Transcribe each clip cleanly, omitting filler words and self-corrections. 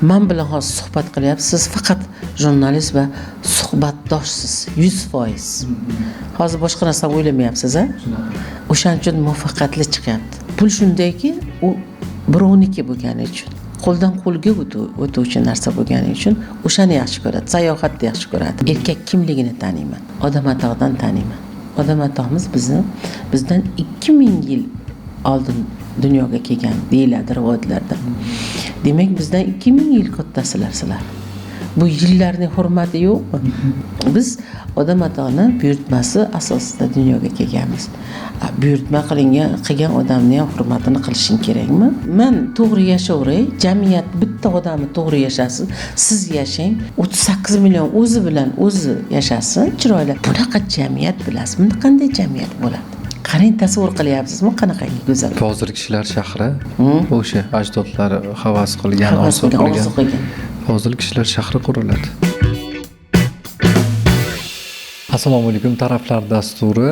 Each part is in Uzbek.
Men bilan hozir suhbat qilyapsiz, siz faqat jurnalist va suhbatdoshsiz, 100%. Hozir boshqa narsa o'ylamayapsiz-a? O'shaning uchun muvaffaqiyatli chiqyapti. Pul shundayki, u birovniki bo'lgani uchun, qo'ldan qo'lga o'tuvchi narsa bo'lgani uchun o'shani yaxshi ko'radi, sayohatni yaxshi ko'radi. Erkak kimligini taniyman, odam atoqdan taniyman. Odam atoqimiz bizdan 2000 yil oldin dunyoga kelgan deyiladi rivoyatlarda. Demak, bizdan 2000 yil kattasilar sizlar. Bu yillarning hurmati yo'qmi? Biz odam atoni buyurtmasi asosida dunyoga kelganmiz. Buyurtma qilgan odamning ham hurmatini qilishing kerakmi? Men to'g'ri yashayveray, jamiyat bitta odamni to'g'ri yashasin, siz yashang, 38 million o'zi bilan o'zi yashasin, chiroyli. Bunaqa jamiyat bilasizmi? Qanday jamiyat bo'ladi? Qarang, tasavvur qilyapsizmi qanaqa go'zal. Hozir kishilar shahri o'sha ajdodlari havas qilgan, orzu qilgan. Hozir kishilar shahri quriladi. Assalomu alaykum. Taraflar dasturi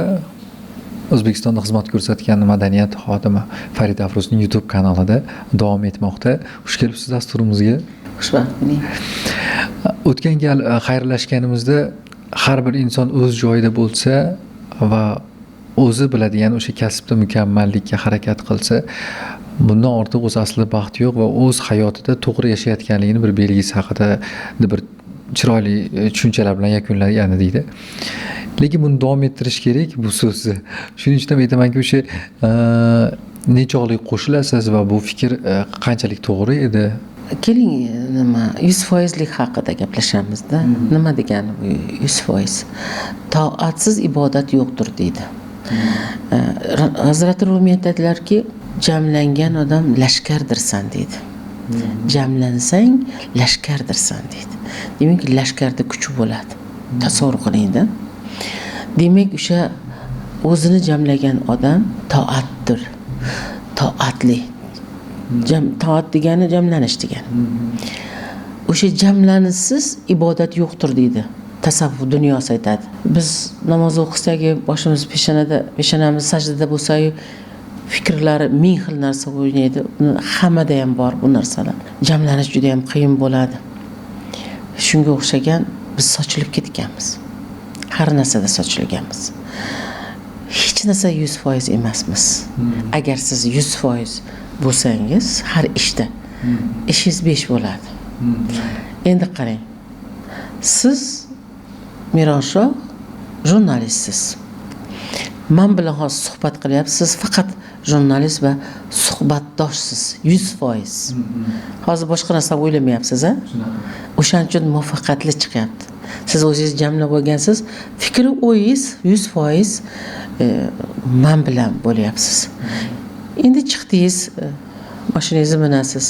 O'zbekistonda xizmat ko'rsatgan madaniyat xodimi Farida Afrosning YouTube kanalida davom etmoqda. Xush kelibsiz dasturimizga. Xushvaqt bo'ling. O'tgan gal xayrlashganimizda har bir inson o'z joyida bo'lsa va o'zi biladigan o'sha kasbda mukammallikka harakat qilsa, bundan ortiq o'z aslida baxt yo'q va o'z hayotida to'g'ri yashayotganligini bir belgisi haqida bir chiroyli tushunchalar bilan yakunlagani deydi. Lekin buni davom ettirish kerak bu so'zni. Shuning uchun ham aytamanki, o'sha nechog'lik qo'shilasiz va bu fikr qanchalik to'g'ri edi? Keling, nima 100%lik haqida gaplashamiz-da. Nima degani bu 100%? Toatsiz ibodat yo'qdir deydi. Hazrati Rumiy aytadilarki, jamlangan odam lashkardirsan deydi. Jamlansang lashkardirsan deydi. Demak, lashkarda kuch bo'ladi. Tasavvur qiling-da. Demak, o'sha o'zini jamlagan odam toatdir. Toatli. Toat degani jamlanish degani. O'sha jamlanishsiz ibodat yo'qdir deydi. Tasavvuf dunyosi aytadi. Biz namoz o'qisak, boshimiz peshonamiz sajdada bo'lsa-yu, fikrlari ming xil narsa o'ynaydi. Hammada ham bor bu narsalar. Jamlanish juda ham qiyin bo'ladi. Shunga o'xshagan biz sochilib ketganmiz. Har narsada sochilganmiz. Hech narsa 100% emasmiz. Agar siz 100% bo'lsangiz, har ishda ishingiz 5 bo'ladi. Endi qarang. Siz Mironshoh jurnalistsiz. Men bilan hozir suhbat qilyapsiz, siz faqat jurnalist va suhbatdoshsiz, 100%. Hozir boshqa narsa o'ylamayapsiz-a? O'shaning uchun muvaffaqiyatli chiqyapti. Siz o'zingiz jamlab olgansiz, fikri o'yingiz 100% men bilan bo'lyapsiz. Endi chiqdingiz, mashinangizni minasiz.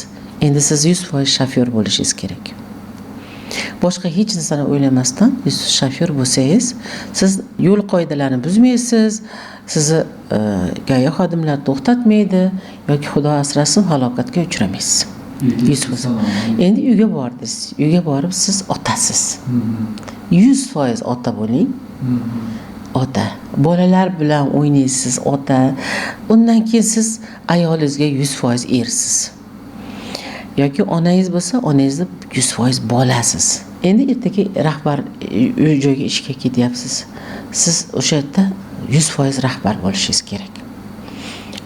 Endi siz 100% shofyor bo'lishingiz kerak. Boshqa hech narsani o'ylamasdan shofyor bo'lsangiz, siz yo'l qoidalarini buzmaysiz, sizni gaya xodimlar to'xtatmaydi yoki xudo asrasin halokatga uchramaysiz. 100%. Endi uyga bordingiz. Uyga borib siz otasiz. 100% ota bo'ling. Ota. Bolalar bilan o'ynaysiz, ota. Undan keyin siz ayolingizga 100% ersiz. Yoki onangiz bo'lsa, onangizni 100% bolasiz. Endi ertaga rahbar joyga ishga ketyapsiz. Siz o'sha yerda 100% rahbar bo'lishingiz kerak.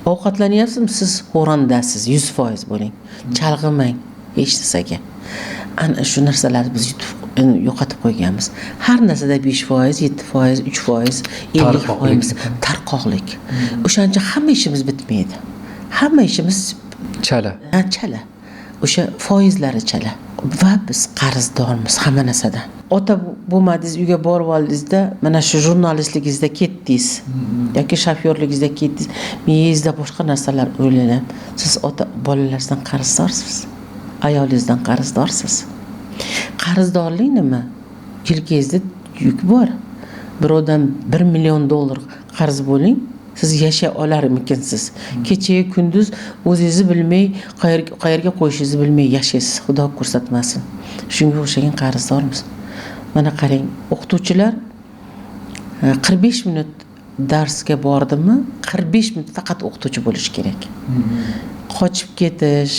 Ovqatlanyapsizmi? Siz o'randasiz, 100% bo'ling. Chalg'imang hech narsaga. Ana shu narsalarni biz yo'qotib qo'yganmiz. Har narsada 5%, 7%, 3%, 50% tarqoqlik. O'shaning uchun hamma ishimiz bitmaydi. Hamma ishimiz chala. Chala. O'sha foizlari chala. Va biz qarzdormiz hamma narsadan. Ota bo'lmadingiz, uyga borib oldingizda, mana shu jurnalistligingizda ketdingiz yoki shofyorligingizda ketdingiz, miyangizda boshqa narsalar o'ylanib, siz ota bolalaringizdan qarzdorsiz. Ayolingizdan qarzdorsiz. Qarzdorlik nima? Yelkangizda yuk bor. Birovdan $1 million qarz bo'ling. Siz yashay olarmikinsiz? Kecha kunduz o'zingizni bilmay, qayerga qo'yishingizni bilmay yashaysiz. Xudo ko'rsatmasin. Shunga o'xshagan qarzdormiz. Mana qarang, o'qituvchilar 45 minut darsga bordimi? 45 minut faqat o'qituvchi bo'lish kerak. Qochib ketish,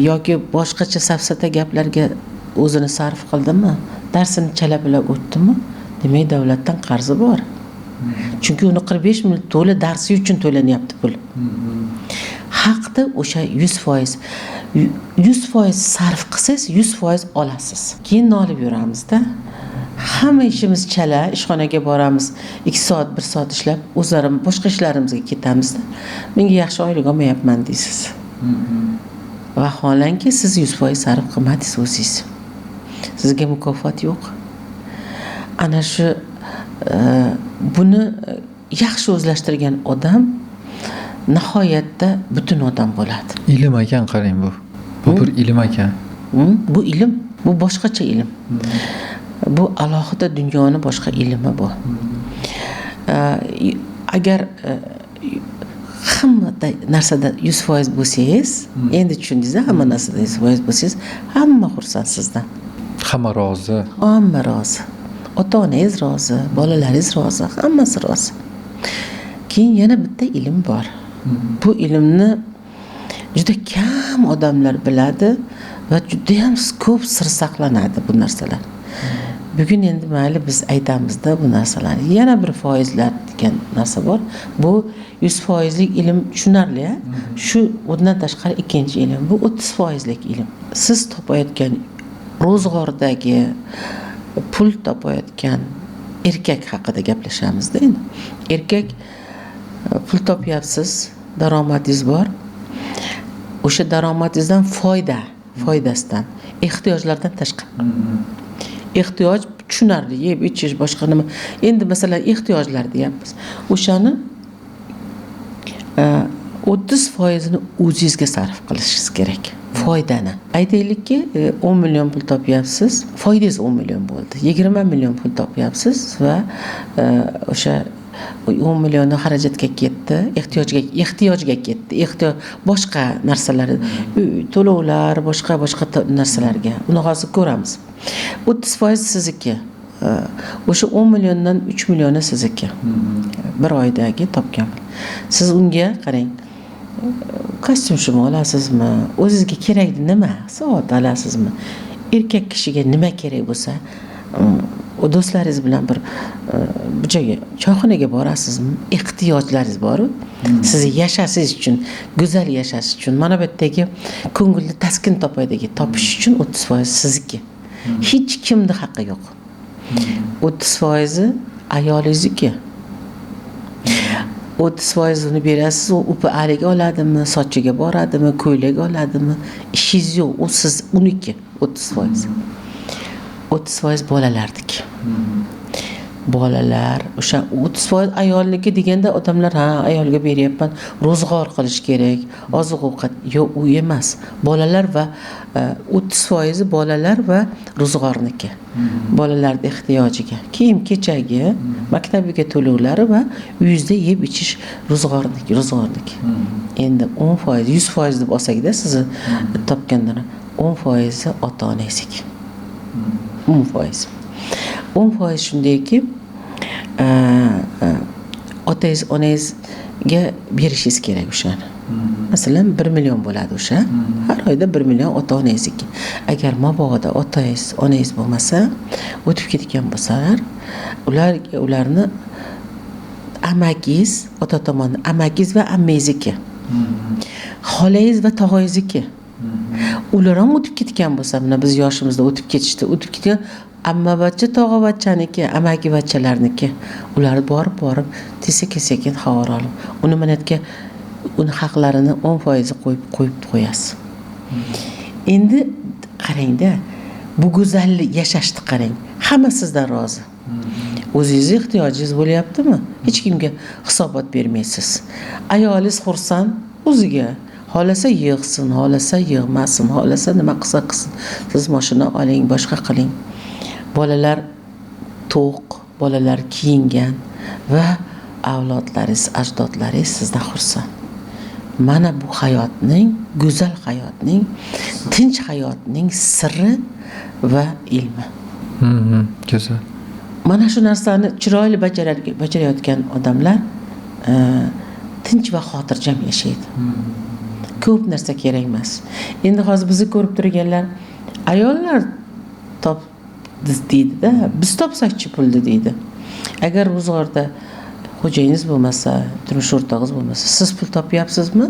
yoki boshqacha safsata gaplarga o'zini sarf qildimi, darsini chala bila o'tdimi, demak davlatdan qarzi bor. Chunki uni 45 ming to'la darsi uchun to'lanyapti pul. Haqda o'sha 100%, 100% sarf qilsangiz 100% olasiz. Keyin olib yuramizda. Hamma ishimiz chala, ishxonaga boramiz, 2 soat, 1 soat ishlab, o'zlarim boshqa ishlarimizga ketamizda. Menga yaxshi oylik olmayapman deysiz. Vaholanki siz 100% sarf qilmadingiz o'zingiz. Sizga mukofot yo'q. Ana shu buni yaxshi o'zlashtirgan odam nihoyatda butun odam bo'ladi. Ilm ekan qarang bu. Bu bir ilm ekan. Bu ilm, bu boshqacha ilm. Bu alohida dunyoni boshqa ilmi bu. Agar hamma narsada 100% bo'lsangiz, endi tushundingiz, hamma narsada 100% bo'lsangiz, hamma xursand sizdan. Hamma rozi. Hamma rozi. Ota-onangiz rozi, bolalaringiz rozi, hammasi rozi. Keyin yana bitta ilm bor. Bu ilmni juda kam odamlar biladi va juda ham ko'p sir saqlanadi bu narsalar. Bugun endi mayli biz aytamizda bu narsalarni. Yana bir foizlar degan narsa bor. Bu 100%lik ilm tushunarli. Shu undan tashqari ikkinchi ilm. Bu 30%lik ilm. Siz topayotgan ro'zg'ordagi pul topayotgan erkak haqida gaplashamiz-da endi. Erkak pul topyapsiz, daromadingiz bor. O'sha daromadingizdan foydasidan, ehtiyojlardan tashqari. Ehtiyoj tushunarli, yeb ichish, boshqa nima. Endi masalan ehtiyojlar deyapmiz. O'shani 30%ni o'zingizga sarf qilishingiz kerak. Foydani. Aytaylikki, 10 million pul topyapsiz, foydangiz 10 million bo'ldi. 20 million pul topyapsiz va o'sha 10 millionni xarajatga ketdi, ehtiyojga ketdi. Boshqa narsalar, to'lovlar, boshqa narsalarga. Uni hozir ko'ramiz. 30% sizniki. O'sha 10 milliondan 3 millioni sizniki. Bir oydagi topgan. Siz unga qarang. Kostyum shim olasizmi? O'zingizga kerakli nima? Soat olasizmi? Erkak kishiga nima kerak bo'lsa, o do'stlaringiz bilan bir joyga, choyxonaga borasizmi? Ehtiyojlaringiz bor-ku. Siz yashashingiz uchun, go'zal yashash uchun, mana bu yerdagi ko'ngilni taskin topadigan, topish uchun 30% sizniki. Hech kimning haqqi yo'q. 30% ayolingizniki. 30% uni berasiz, u upi aliga oladimi, sochiga boradimi, ko'ylak oladimi? Ishingiz yo'q, u siz uniki 30%. 30% bolalardiki. Bolalar, o'sha 30% ayolniki deganda odamlar ayolga beryapman, ro'zg'or qilish kerak, oziq-ovqat. Yo'q, u emas. Bolalar va 30% bolalar va ro'zg'orniki. Bolalarning ehtiyojiga, kiyim-kechagi, maktabiga to'lovlari va uyingizda yeb ichish ro'zg'orniki. Endi 10%, 100% deb olsak-da sizni topgandan 10% ota-onangizniki. 10%. 10% shundayki, otangiz, onangizga berishingiz kerak o'shani. Masalan, 1 million bo'ladi o'sha. Har oyda 1 million ota-onangizniki. Agar mabodo otangiz, onangiz bo'lmasa, o'tib ketgan bo'lsalar, ularni amakingiz, ota tomonidan amakingiz va ammangizniki. Xolangiz va tog'angizniki. Ular ham o'tib ketgan bo'lsa, mana biz yoshimizda o'tib ketgan ammavachcha, tog'avachchaniki, amakivachchalarniki. Ular borib sekin xabar olib, uni manatga uni haqlarini 10% qo'yib qo'yasiz. Endi qarangda, bu go'zallik yashashni qarang. Hamma sizdan rozi. O'zingizni ehtiyojingiz bo'lyaptimi? Hech kimga hisobot bermaysiz. Ayolingiz xursand, o'ziga xolasa yig'sin, xolasa yig'masin, xolasa nima qilsa qilsin. Siz mashina oling, boshqa qiling. Bolalar to'q, bolalar kiyingan va avlodlaringiz, ajdodlaringiz sizdan xursand. Mana bu hayotning, go'zal hayotning, tinch hayotning sirri va ilmi. Go'zal. Mana shu narsani chiroyli bajarayotgan odamlar tinch va xotirjam yashaydi. Ko'p narsa kerak emas. Endi hozir bizni ko'rib turganlar ayollar deydi-da, biz topsakchi pulni deydi. Agar ro'zg'orda xo'jayingiz bo'lmasa, turmush o'rtog'ingiz bo'lmasa, siz pul topyapsizmi?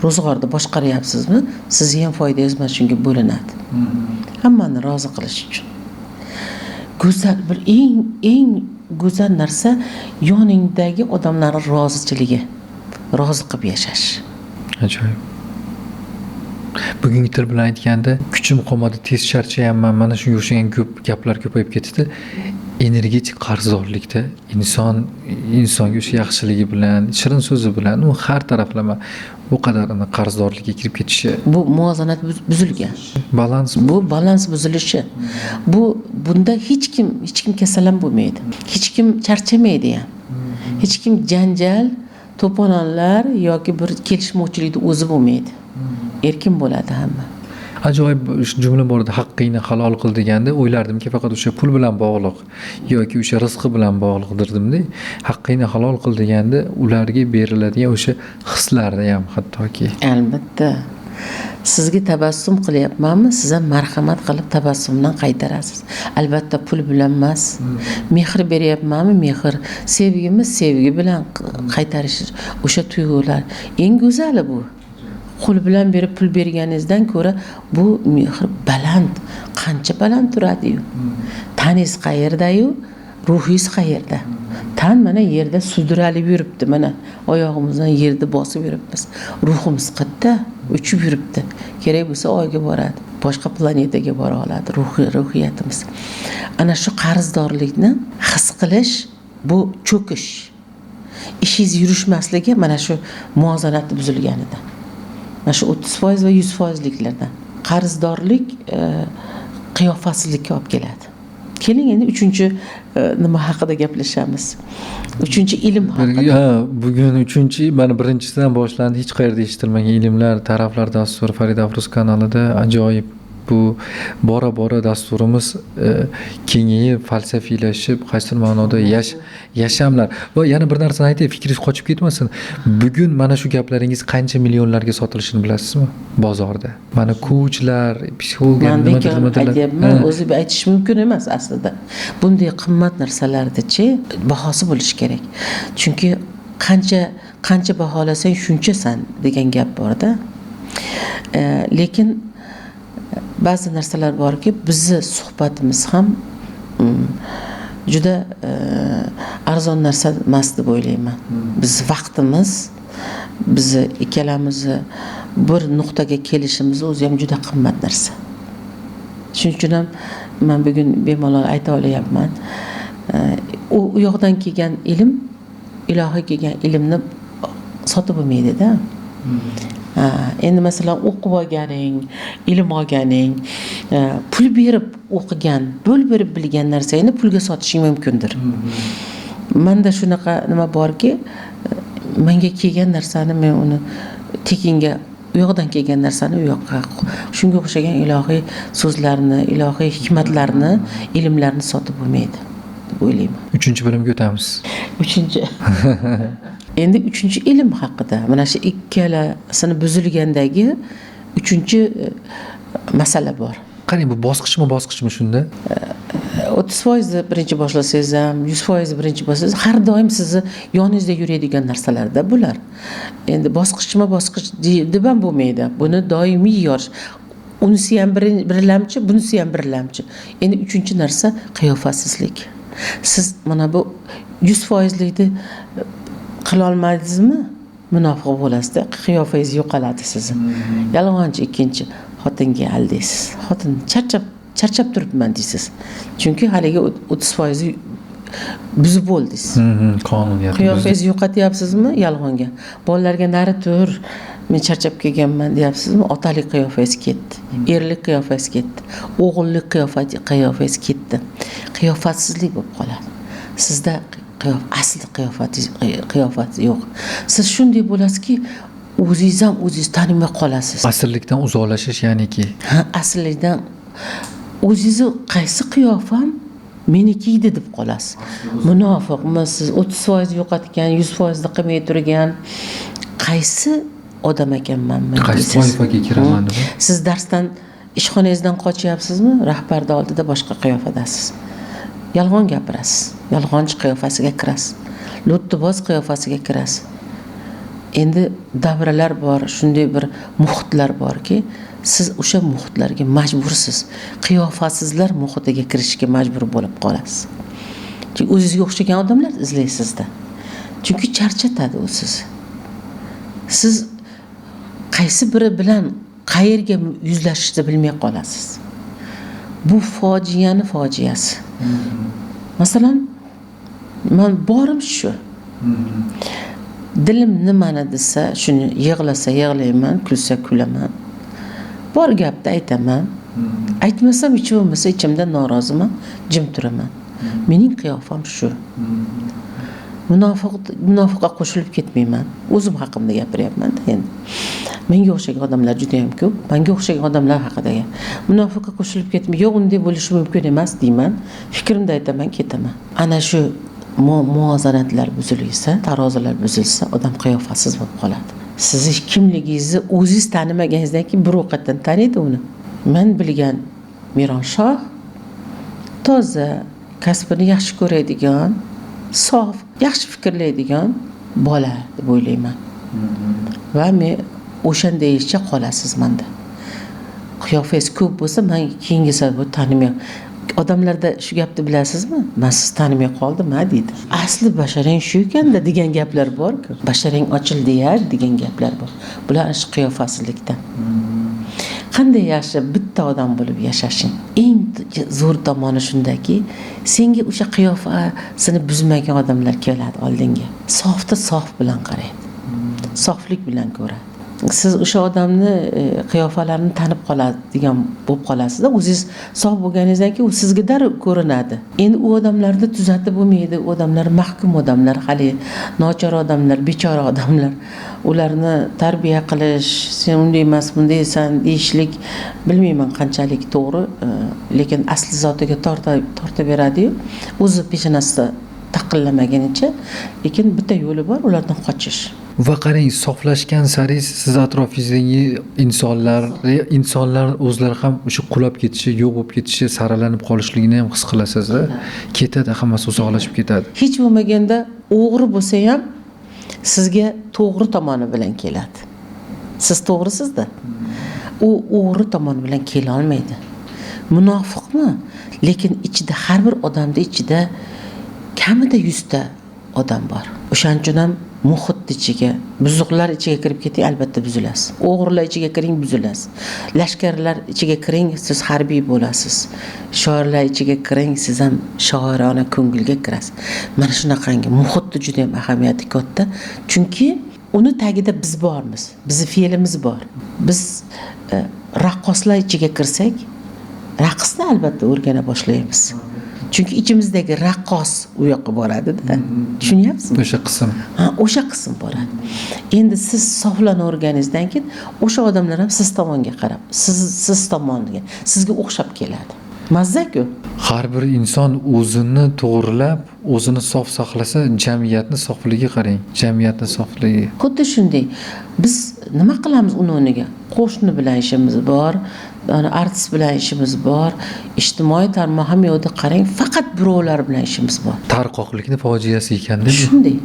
Ro'zg'orda boshqaryapsizmi? Sizga ham foydangiz mana shunga bo'linadi. Hammani rozi qilish uchun. Go'zal bir eng go'zal narsa yoningdagi odamlarning rozichiligi, rozi qilib yashash. Ajoyib. Bugungi til bilan aytganda, kuchim qolmadi, tez charchayapman, mana shunga o'xshagan ko'p gaplar ko'payib ketdi. Energetik qarzdorlikda insonga o'sha yaxshiligi bilan, shirin so'zi bilan u har taraflama bu qadar qarzdorlikka kirib ketishi, Bu muvozanat buzilgan. balans Bu balans buzilishi. Bunda hech kim kasallan bo'lmaydi. Hech kim charchamaydi ham. Hech kim janjal, to'polonlar yoki bir kelishmovchilikni o'zi bo'lmaydi. Erkin bo'ladi hamma. ajoyib jumla bor edi, haqqingni halol qil deganda o'ylardimki faqat o'sha pul bilan bog'liq yoki o'sha rizqi bilan bog'liqdirdimda. Haqqingni halol qil deganda ularga beriladigan o'sha hislarni ham hattoki. Albatta. Sizga tabassum qilyapmanmi? Siz ham marhamat qilib tabassumdan qaytarasiz. Albatta pul bilan emas. Mehr beryapmanmi? Mehr. Sevgi bilan qaytarish. O'sha tuyg'ular eng go'zali bu. Qo'l bilan berib pul berganingizdan ko'ra bu mehr baland, qancha baland turadi-yu. Taningiz qayerda-yu, ruhingiz qayerda? Tan mana yerda sudralib yuribdi, mana oyog'imizdan yerda bosib yuribmiz. Ruhimiz qayerda? Uchib yuribdi. Kerak bo'lsa oyga boradi, boshqa planetaga bora oladi ruhiyatimiz. Ana shu qarzdorlikni his qilish bu cho'kish. Ishingiz yurishmasligi mana shu muvozanatni buzilganida. Mana shu 30% va 100%liklardan. Qarzdorlik qiyofasizlikka olib keladi. Keling endi 3-chi nima haqida gaplashamiz. 3-chi ilm haqida. Bugun 3-chi, mana birinchisidan boshlandi, hech qayerda eshitilmagan ilmlar, taraflar dasturi Farida Afruz kanalida ajoyib. Bu bora dasturimiz kengayib, falsafiylashib, qaysi ma'noda yashamlar. Va yana bir narsani aytay, fikringiz qochib ketmasin. Bugun mana shu gaplaringiz qancha millionlarga sotilishini bilasizmi? Bozorda. Mana coachlar, psixologlar, nimadir aytyapman, o'zi aytish mumkin emas aslida. Bunday qimmat narsalardachi bahosi bo'lishi kerak. Chunki qancha baholasang shunchasan degan gap bor-da. Lekin ba'zi narsalar borki, bizni suhbatimiz ham juda arzon narsa emas deb o'ylayman. Biz vaqtimiz, bizni ikkalamizni bir nuqtaga kelishimiz o'zi ham juda qimmat narsa. Shuning uchun ham men bugun bemalol ayta olayapman. U yoqdan kelgan ilm, ilohiy kelgan ilmni sotib bo'lmaydi-da. Endi masalan o'qib olganing, ilm olganing, pul berib o'qigan, pul berib bilgan narsangni pulga sotishing mumkindir. Menda shunaqa nima borki, menga kelgan narsani men uni tekinga, u yoqdan kelgan narsani u yoqqa, shunga o'xshagan ilohiy so'zlarni, ilohiy hikmatlarni, ilmlarni sotib bo'lmaydi deb o'ylayman. 3-chi bo'limga o'tamiz. 3-chi. Endi 3-chi ilm haqida, mana shu ikkalasini buzilgandagi 3-chi masala bor. Qarang, bu bosqichma shunda? 30% birinchi boshlasangiz ham, 100% birinchi boshlasangiz, har doim sizni yoningizda yuradigan narsalarda bular. Endi bosqich deb ham bo'lmaydi. Buni doimiy yorish. Unisi ham birlamchi, bunisi ham birlamchi. Endi 3-chi narsa qiyofasizlik. Siz mana bu 100%likni qila olmadingizmi? Munofiq bo'lasiz-da, qiyofangiz yo'qoladi sizni. Yolg'onchi ikkinchi xotinga aldaysiz. Xotin charchab turibman deysiz. Chunki haligi 30% buzib bo'ldingiz. Qonuniyat. Qiyofangizni yo'qotyapsizmi? Yolg'onga. Bolalarga nari tur, men charchab kelganman deyapsizmi? Otalik qiyofangiz ketdi. Erlik qiyofangiz ketdi. O'g'illik qiyofangiz ketdi. Qiyofatsizlik bo'lib qoladi. Sizda asli qiyofat yo'q. Siz shunday bo'lasizki, o'zingiz ham o'zingiz tanimay qolasiz. Asrlikdan uzoqlashish ya'niki. Asrlikdan o'zingizni qaysi qiyofam meniki edi deb qolasiz. Munofiqmisiz? 30% yo'qotgan, 100% qilmay turgan qaysi odam ekanmanmi Qaysi deysiz. toifaga kiraman deb? Siz darsdan ishxonangizdan qochyapsizmi? Rahbarda oldida boshqa qiyofadasiz. Yolg'on gapirasiz. Yolg'onchi qiyofasiga kirasiz. Lo'ttiboz qiyofasiga kirasiz. Endi davralar bor, shunday bir muhitlar borki, siz o'sha muhitlarga majbursiz. Qiyofasizlar muhitiga kirishga majbur bo'lib qolasiz. Chunki o'zingizga o'xshagan odamlar izlaysizda. Chunki charchatadi u sizni. Siz qaysi biri bilan qayerga yuzlashishni bilmay qolasiz. Bu fojiani fojiasi. Masalan, men borim shu. Dilim nimani desa, shuni yig'lasa yig'layman, kulsa kulaman. Bor gapni aytaman. Aytmasam hech bo'lmasa ichimda noroziman, jim turaman. Mening qiyofam shu. Munofiqqa qo'shilib ketmayman. O'zim haqimda gapiryapman endi. Menga o'xshagan odamlar juda ham ko'p. Menga o'xshagan odamlar haqida munofiqqa qo'shilib ketmay, yo'q unday bo'lishi mumkin emas deyman. Fikrimni aytaman, ketaman. Ana shu muvozanatlar buzilsa, tarozilar buzilsa, odam qiyofasiz bo'lib qoladi. Sizni kimligingizni o'zingiz tanimaganingizdan keyin bir o'qatdan taniydi uni. Men bilgan Mironshoh toza, kasbini yaxshi ko'radigan, sof, yaxshi fikrlaydigan bola deb o'ylayman. Va men o'shandaycha qolasiz menda. Qiyofangiz ko'p bo'lsa, men keyingisi bu tanimayman. Odamlarda shu gapni bilasizmi? Men sizni tanimay qoldim, ha deydi. Asli basharang shu ekanda degan gaplar bor-ku. Basharang ochildi-ya degan gaplar bor. Bular shu qiyofasizlikdan. Qanday yaxshi bitta odam bo'lib yashashing. Eng zo'r tomoni shundaki, senga o'sha qiyofasini buzmagan odamlar keladi oldinga. Softa sof bilan qaraydi. Soflik bilan ko'radi. Siz o'sha odamni qiyofalarini tanib qoladigan bo'lib qolasizda, o'zingiz sof bo'lganingizdan keyin u sizga darrov ko'rinadi. Endi u odamlarni tuzatib bo'lmaydi. U odamlar mahkum odamlar, hali nochor odamlar, bechora odamlar. Ularni tarbiya qilish, sen unday emas, bundaysan deyishlik bilmayman qanchalik to'g'ri, lekin asli zotiga tortaveradi-yu, o'zi peshonasida taqillamagunicha, lekin bitta yo'li bor, ulardan qochish. Va qarang, soflashgan sari siz atrofingizdagi insonlar o'zlari ham o'sha qulab ketishi, yo'q bo'lib ketishi, saralanib qolishligini ham his qilasizda. Ketadi, hammasi uzoqlashib ketadi. Hech bo'lmaganda o'g'ri bo'lsa ham sizga to'g'ri tomoni bilan keladi. Siz to'g'risizda. U o'g'ri tomoni bilan kela olmaydi. Munofiqmi? Lekin ichida har bir odamning ichida kamida 100 ta odam bor. O'shaning uchun ham muhit ichiga, buzuqlar ichiga kirib keting, albatta buzilasiz. O'g'rilar ichiga kiring, buzilasiz. Lashkarlar ichiga kiring, siz harbiy bo'lasiz. Shoirlar ichiga kiring, siz ham shoirona ko'ngilga kirasiz. Mana shunaqangi muhitni juda ham ahamiyati katta. Chunki uni tagida biz bormiz. Bizning fe'limiz bor. Biz raqqoslar ichiga kirsak, raqsni albatta o'rgana boshlaymiz. Chunki ichimizdagi raqqos u yoqqa boradi-da. Tushunyapsizmi? O'sha qism. Ha, o'sha qism boradi. Endi siz soflanaverganingizdan keyin o'sha odamlar ham siz tomonga qarab, siz tomonga, sizga o'xshab keladi. Mazza-ku. Har bir inson o'zini to'g'rilab, o'zini sof saqlasa, jamiyatni sofligiga qarang. Jamiyatni sofligi. Xuddi shunday. Biz nima qilamiz uni o'rniga? Qo'shni bilan ishimiz bor, artist bilan ishimiz bor, ijtimoiy tarmoq ham yo'qda qarang, faqat birovlar bilan ishimiz bor. Tarqoqlikni fojiasi ekanda. Shunday.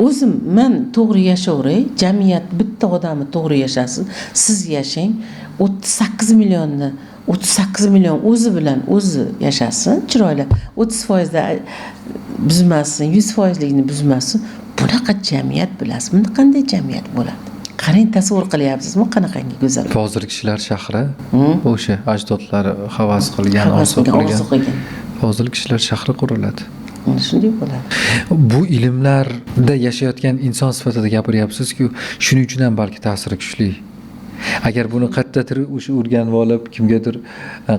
O'zim men to'g'ri yashayveray, jamiyat bitta odamni to'g'ri yashasin, siz yashang, 38 million o'zi bilan o'zi yashasin, chiroyli. 30% da buzmasin, 100%likni buzmasin. Bunaqa jamiyat bilasizmi? Qanday jamiyat bo'ladi? Qarang, tasavvur qilyapsizmi qanaqangi go'zal. Hozirgi kishilar shahri, o'sha ajdodlari havas qilgan, orzu qilgan. Hozirgi kishilar shahri quriladi. Shunday bo'ladi. Bu ilmlarda yashayotgan inson sifatida gapiryapsiz-ku, shuning uchun ham balki ta'siri kuchli. Agar buni qayerdadir o'sha o'rganib olib, kimgadir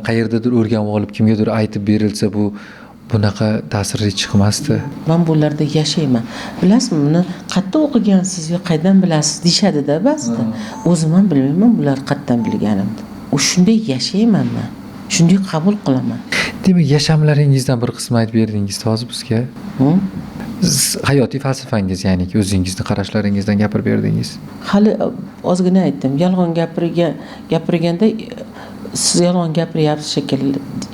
qayerdadir o'rganib olib, kimgadir aytib berilsa, bu bunaqa ta'siri chiqmasdi. Men bularda yashayman. Bilasizmi, buni qayerda o'qigansiz yo qaydan bilasiz deyshadi-da ba'zida. O'zim ham bilmayman bular qayerdan bilganimni. O shunday yashayman men. Shunday qabul qilaman. Demak, yashamlaringizdan bir qismini aytib berdingiz hozir bizga. Siz hayotiy falsafangiz, ya'ni o'zingizni qarashlaringizdan gapirib berdingiz. Hali ozgina aytdim, yolg'on gapirganda siz yolg'on gapiryapsiz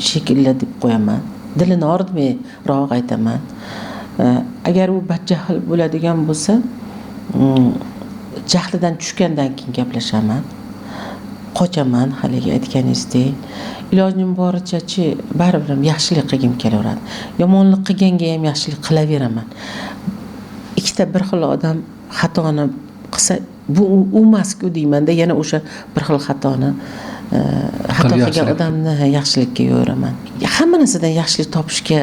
shekilli deb qo'yaman. Dilini ortmayroq aytaman. Agar u badjahl bo'ladigan bo'lsa, jahlidan tushgandan keyin gaplashaman. Qochaman haligi aytganingizdek. Ilojim boricha-chi baribir yaxshilik qilgim kelaveradi. Yomonlik qilganga ham yaxshilik qilaveraman. Ikkita bir xil odam xatoni qilsa, bu u emas-ku deyman-da, yana o'sha bir xil xatoni xato qilgan odamni yaxshilikka yo'raman. Hamma narsadan yaxshilik topishga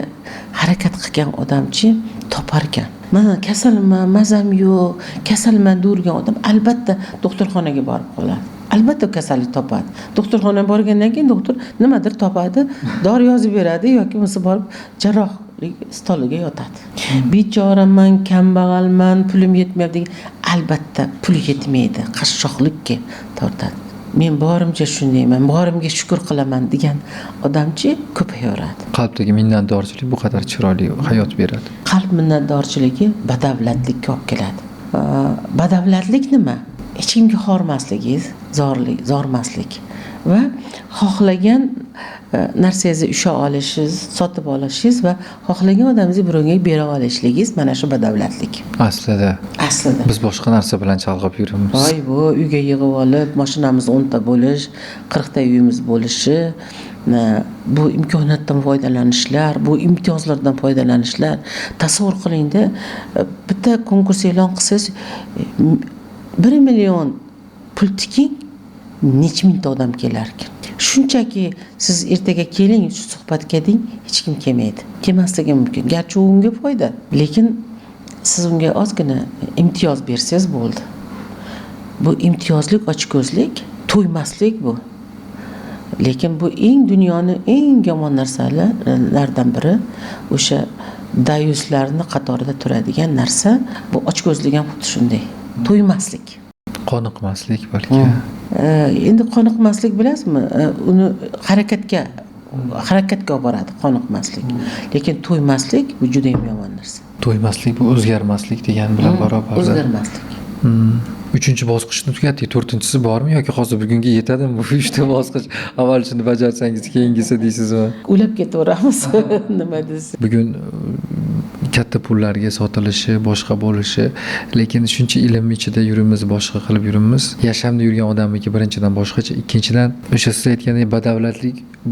harakat qilgan odamchi topar ekan. Mana kasalman, mazam yo'q, kasalman deyurgan odam albatta doktorxonaga borib qoladi. Albatta kasallik topadi. Doktorxonaga borgandan keyin doktor nimadir topadi, dori yozib beradi yoki bo'lmasa borib jarrohlik stoliga yotadi. Bechoraman, kambag'alman, pulim yetmayapti. Albatta pul yetmaydi, qashshoqlikka tortadi. Men borimcha shundayman, borimga shukr qilaman degan odamchi ko'payaveradi. Qalbdagi minnatdorchilik bu qadar chiroyli hayot beradi. Qalb minnatdorchiligi badavlatlikka olib keladi. Badavlatlik nima? Hech kimga hormasligingiz, zormaslik va xohlagan narsangizni usha olishingiz, sotib olishingiz va xohlagan odamingizni birovga bera olishligingiz mana shu badavlatlik. Aslida biz boshqa narsa bilan chalg'ib yuribmiz. Voy, bu uyga yig'ib olib, mashinamiz 10 ta bo'lish, 40 ta uyimiz bo'lishi, bu imkoniyatdan foydalanishlar, bu imtiyozlardan foydalanishlar. Tasavvur qiling-da, bitta konkurs e'lon qilsangiz 1 million pul tiking, necha mingta odam kelar ekan. Shunchaki siz ertaga keling, shu suhbatga deng, hech kim kelmaydi. Kelmasligi mumkin. Garchi u unga foyda, lekin siz unga ozgina imtiyoz bersangiz bo'ldi. Bu imtiyozlik, ochko'zlik, to'ymaslik bu. Lekin bu dunyoning eng yomon narsalardan biri o'sha dayuslarning qatorida turadigan narsa, bu ochko'zlik ham xuddi shunday. To'ymaslik, qoniqmaslik balki. Endi qoniqmaslik bilasizmi? Uni harakatga olib boradi qoniqmaslik. Lekin to'ymaslik bu juda ham yomon narsa. To'ymaslik bu o'zgarmaslik degan bilan barobar. O'zgarmaslik. 3-bosqichni tugatdik. 4-si bormi yoki hozir bugunga yetadimi bu 3ta bosqich? Avvalchini bajarsangiz, keyingisi deysizmi? O'lab ketaveramiz. Nima deysiz? Bugun katta pullarga sotilishi, boshqa bo'lishi, lekin shuncha ilm ichida yurimiz, boshqa qilib yurimiz. Yashamda yurgan odamniki birinchidan boshqacha, ikkinchidan o'sha siz aytgandek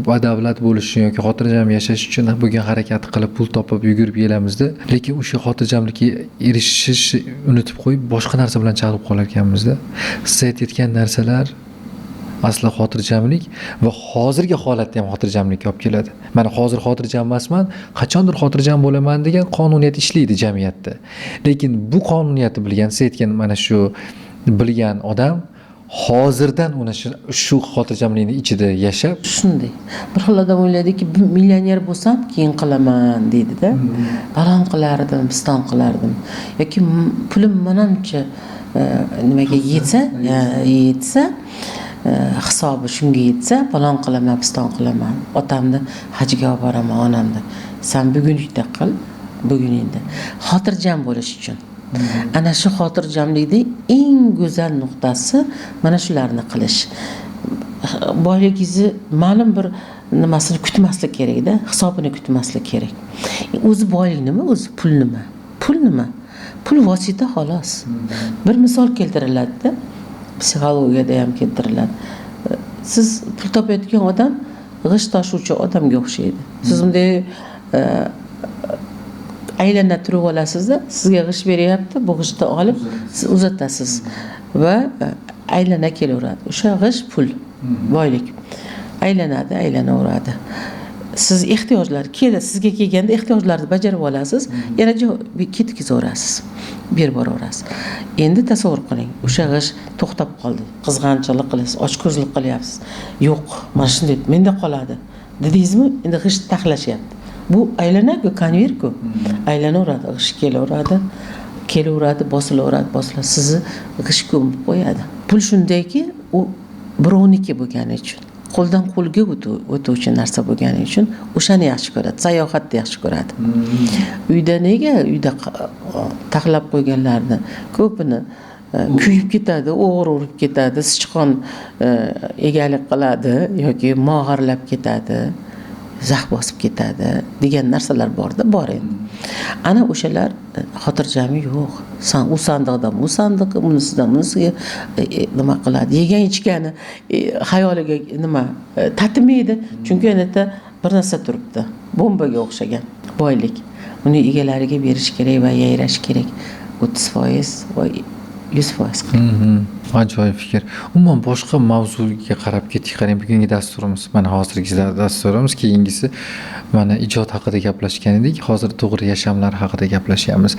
badavlat bo'lish uchun yoki xotirjam yashash uchun bugun harakat qilib pul topib yugurib yelamizda, lekin o'sha xotirjamlikka erishishni unutib qo'yib boshqa narsa bilan chalg'ib qolar ekanmizda. Siz aytgan narsalar asli xotirjamlik va hozirgi holatda ham xotirjamlikka olib keladi. Mana hozir xotirjam emasman, qachondir xotirjam bo'laman degan qonuniyat ishlaydi jamiyatda. Lekin bu qonuniyatni bilgan, siz aytgan mana shu bilgan odam hozirdan uni shu xotirjamlikning ichida yashab, shunday. Bir xil odam o'ylaydiki, millioner bo'lsam, keyin qilaman deydi-da. Balon qilardim, piston qilardim. Yoki pulim manamcha nimaga yetsa, hisobi shunga yetsa, falon qilaman, piston qilaman. Otamni hajga olib boraman, onamni. Sen bugunlikda qil, buguningda. Xotirjam bo'lish uchun. Ana shu xotirjamlikning eng go'zal nuqtasi mana shularni qilish. Boyligingizni ma'lum bir nimasini kutmaslik kerak-da, hisobini kutmaslik kerak. O'zi boylik nima, o'zi pul nima? Pul nima? Pul vosita xolos. Bir misol keltiriladi-da. Psixologiyada ham keltiriladi. Siz pul topayotgan odam g'isht tashuvchi odamga o'xshaydi. Siz unday aylanib turib olasizda, sizga g'isht beryapti, bu g'ishtni olib siz uzatasiz va aylana kelaveradi. O'sha g'isht pul, boylik. Aylanaveradi. Siz ehtiyojlar sizga kelganda ehtiyojlarni bajarib olasiz, yana ketkizaverasiz. Berib boraverasiz. Endi tasavvur qiling, o'sha g'ish to'xtab qoldi. Qizg'anchilik qilasiz, ochko'zlik qilyapsiz. Yo'q, mana shunday menda qoladi. Dedingizmi? Endi g'ish taxlashyapti. Bu aylana-ku, konvert-ku. Aylanaveradi, g'ish kelaveradi, bosilaveradi. Sizni g'ish ko'mib qo'yadi. Pul shundayki, u birovniki bo'lgani uchun. qo'ldan qo'lga o'tuvchi narsa bo'lgani uchun o'shani yaxshi ko'radi, sayohatni yaxshi ko'radi. Uyda nega taxlab qo'yganlarni ko'pini kuyib ketadi, o'g'ri urib ketadi, sichqon egalik qiladi yoki mog'orlab ketadi, zax bosib ketadi degan narsalar bor endi. Ana o'shalar xotirjami yo'q. U sandiqdan bu sandiq, bunisidan bunisiga nima qiladi? Yegan ichgani xayoliga nima tatimaydi. Chunki yanada bir narsa turibdi. Bombaga o'xshagan boylik. Uni egalariga berish kerak va yayrash kerak. 30% va 100% qilib. Ajoyib fikr. Umuman boshqa mavzuga qarab ketdik. Qarang, bugungi dasturimiz mana hozirgi dasturimiz, keyingisi mana ijod haqida gaplashgan edik. Hozir to'g'ri yashamlar haqida gaplashyapmiz.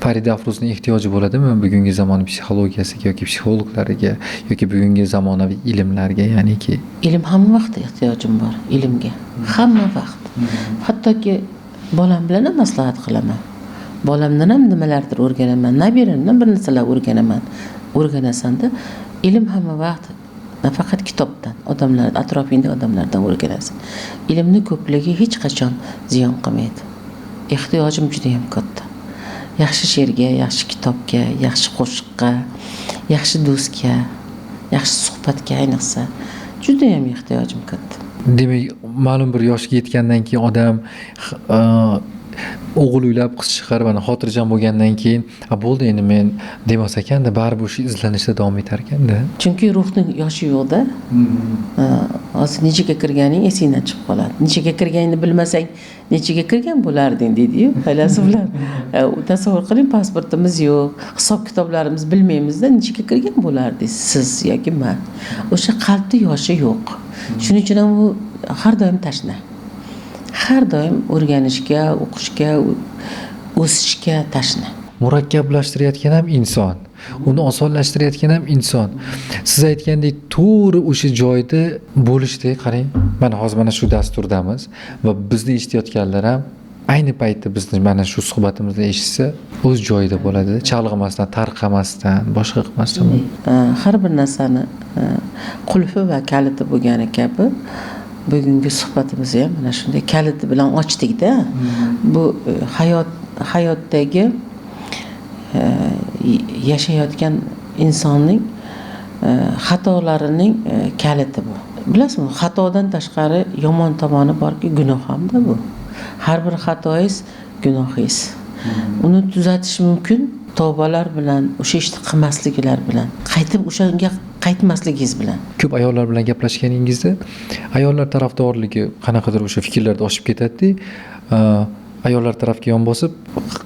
Farida Afruzning ehtiyoji bo'ladimi bugungi zamon psixologiyasiga yoki psixologlarga yoki bugungi zamonaviy ilmlarga, ya'niki ilm hamma vaqt ehtiyojim bor ilmga. Hamma vaqt. Hattoki bolam bilan ham maslahat qilaman. Bolamdan ham nimalardir o'rganaman, nabiramdan bir narsalar o'rganaman. O'rganasanda ilm hamma vaqt nafaqat kitobdan, odamlar, atrofingdagi odamlardan o'rganasan. Ilmni ko'pligi hech qachon ziyon qilmaydi. Ehtiyojim juda ham katta. Yaxshi she'rga, yaxshi kitobga, yaxshi qo'shiqqa, yaxshi do'stga, yaxshi suhbatga ayniqsa juda ham ehtiyojim katta. Demak, ma'lum bir yoshga yetgandan keyin odam o'g'il uylab qiz chiqarib, mana xotirjam bo'lgandan keyin, bo'ldi endi men demas ekanda, baribir o'sha izlanishda davom etar ekanda. Chunki ruhning yoshi yo'qda. Hozir nechaga kirganing esingdan chiqib qoladi. Nechaga kirganingni bilmasang, nechaga kirgan bo'larding deydi-yu faylasuflar. Tasavvur qiling, pasportimiz yo'q, hisob kitoblarimiz bilmaymizda, nechaga kirgan bo'lardingiz siz yoki men. O'sha qalbda yoshi yo'q. Shuning uchun ham u har doim tashna. Har doim o'rganishga, o'qishga, o'sishga tashna. Murakkablashtirayotgan ham inson, uni osonlashtirayotgan ham inson. Siz aytgandek, to'g'ri o'sha joyda bo'lishda, qarang, mana hozir mana shu dasturdamiz va bizni eshitayotganlar ham ayni paytda bizni mana shu suhbatimizni eshitsa, o'z joyida bo'ladi, chalg'imasdan, tarqamasdan, boshqa qilmasdan. Har bir narsani qulfi va kaliti bo'lgani kabi bugungi suhbatimizni ham mana shunday kaliti bilan ochdik-da. Bu hayotdagi yashayotgan insonning xatolarining kaliti bu. Bilasizmi, xatodan tashqari yomon tomoni borki, gunoh hamda bu. Har bir xatoingiz gunohingiz. Uni tuzatish mumkin tavbalar bilan, o'sha ishni qilmasliklar bilan, qaytib o'shanga qaytmasligingiz bilan. Ko'p ayollar bilan gaplashganingizda ayollar tarafdorligi qanaqadir o'sha fikrlarda oshib ketadi-da, ayollar tarafga yon bosib,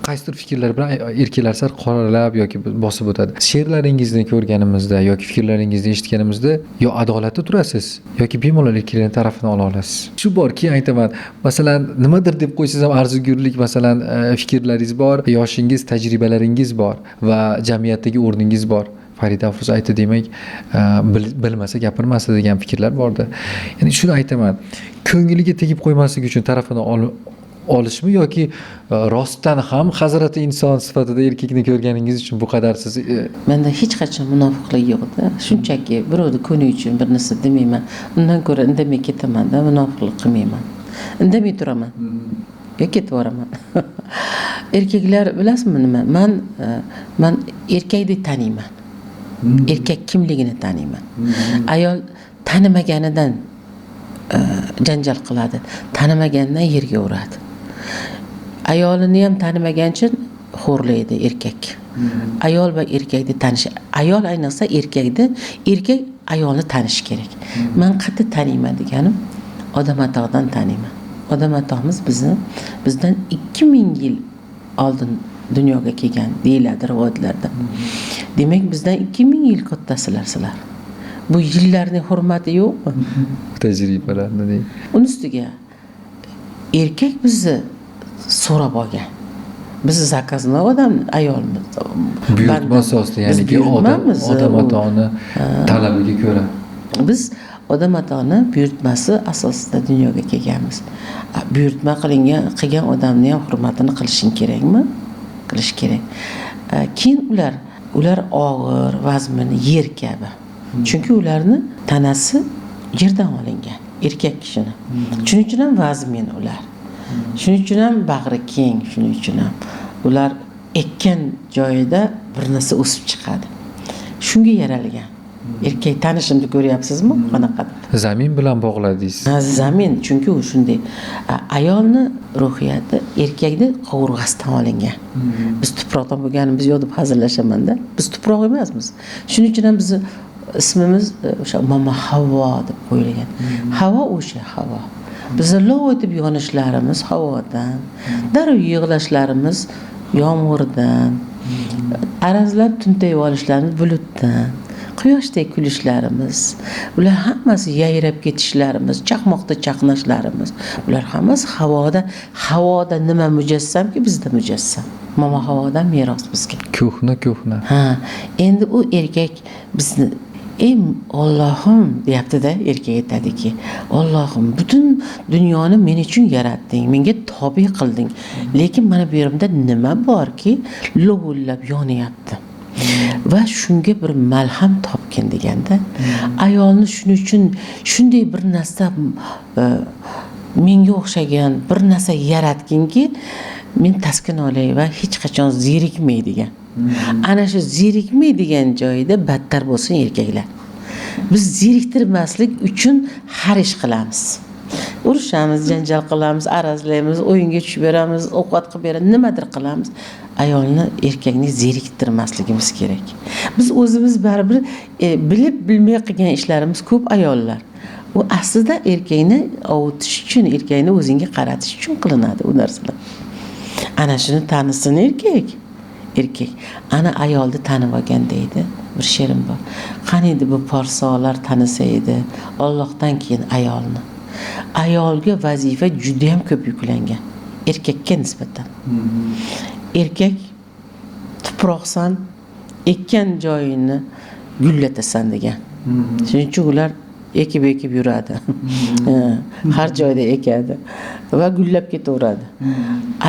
qaysidir fikrlar bilan erkaklar sar qoralab yoki bosib o'tadi. She'rlaringizni ko'rganimizda yoki fikrlaringizni eshitganimizda yo adolatli turasiz yoki bemalol erkaklarning tarafini ola olasiz. Shu borki, aytaman, masalan, nimadir deb qo'ysangiz ham arzigulik, masalan, fikrlaringiz bor, yoshingiz, tajribalaringiz bor va jamiyatdagi o'rningiz bor. Farida Afruz aytdi, demak, bilmasa gapirmasa degan fikrlar bordi. Ya'ni shuni aytaman, ko'ngliga tegib qo'ymaslik uchun tarafini olishmi yoki rostdan ham Hazrati inson sifatida erkakni ko'rganingiz uchun bu qadar siz menda hech qachon munofiqlik yo'q-da. Shunchaki birovni ko'ni uchun bir narsa demayman. Undan ko'ra indamay ketaman-da, munofiqlik qilmayman. Indamay turaman. Yo ketib boraman. Erkaklar bilasizmi nima? Men erkakni taniyman. Erkak kimligini taniyman. Ayol tanimaganidan janjal qiladi. Tanimagandan yerga uradi. Ayolini ham tanimagan uchun xo'rlaydi erkak. Ayol va erkakni tanish. Ayol ayniqsa erkak ayolni tanishi kerak. Men qattiq taniyman deganim, odam atoqdan taniyman. Odam atoqimiz bizdan 2000 yil oldin dunyoga kelgan deyiladi rivoyatlarda. Demak, bizdan 2000 yil kattasizlar sizlar. Bu yillarning hurmati yo'qmi? Tajribalarni deng. Uning ustiga erkak bizni so'rab olgan. Biz zakazma odam, ayolmiz. Buyurtma asosida, ya'ni odam atoni talabiga ko'ra. Biz odam atoni buyurtmasi asosida dunyoga kelganmiz. Buyurtma qilgan odamni ham hurmatini qilishing kerakmi? Qilish kerak. Keyin ular og'ir, vazmini yer kabi. Chunki ularni tanasi yerdan olingan erkak kishini. Shuning uchun ham vazmin ular. Shuning uchun ham bag'ri keng, shuning uchun ham ular ekkan joyida bir narsa o'sib chiqadi. Shunga yaralgan. Erkak tanishimni ko'ryapsizmi? Qanaqa? Zamin bilan bog'ladingiz. Zamin, chunki u shunday. Ayolni ruhiyati erkakni qovurg'asidan olingan. Biz tuproqdan bo'lganimiz yo'q deb hazillashamanda. Biz tuproq emasmiz. Shuning uchun ham bizni ismimiz o'sha Mama Havvo deb qo'yilgan. Havo o'sha havo. Bizni lov etib yonishlarimiz havodan, darrov yig'lashlarimiz yomg'irdan, arazlab tuntayib olishlarimiz bulutdan, quyoshdek kulishlarimiz, ular hammasi yayrab ketishlarimiz, chaqmoqda chaqnashlarimiz, ular hammasi havoda. Havoda nima mujassamki, bizda mujassam. Mama Havodan meros bizga. Ko'hna. Ha, endi u erkak bizni ey Allohim deyapti-da, erkak aytadiki, Allohim, butun dunyoni men uchun yaratding, menga tobe qilding. Lekin mana bu yerimda nima borki, lovullab yonyapti. Va shunga bir malham topgin deganda, ayolni shuning uchun shunday bir narsa menga o'xshagan bir narsa yaratginki, men taskin olay va hech qachon zerikmaydigan. Ana shu zerikmaydigan joyida battar bo'lsin erkaklar. Biz zeriktirmaslik uchun har ish qilamiz. Urushamiz, janjal qilamiz, arazlaymiz, o'yinga tushib beramiz, ovqat qilib beramiz, nimadir qilamiz. Ayolni, erkakni zeriktirmasligimiz kerak. Biz o'zimiz baribir bilib bilmay qilgan ishlarimiz ko'p ayollar. U aslida erkakni ovutish uchun, erkakni o'zingga qaratish uchun qilinadi u narsalar. Ana shuni tanisin erkak. Ana ayolni tanib olgan deydi. Bir she'rim bor. Qaniydi bu porsolar tanisaydi, Allohdan keyin ayolni. Ayolga vazifa juda ham ko'p yuklangan. Erkakka nisbatan. Erkak tuproqsan, ekkan joyini gullatasan degan. Shuning uchun ular ekib yuradi. Har joyda ekadi va gullab ketaveradi.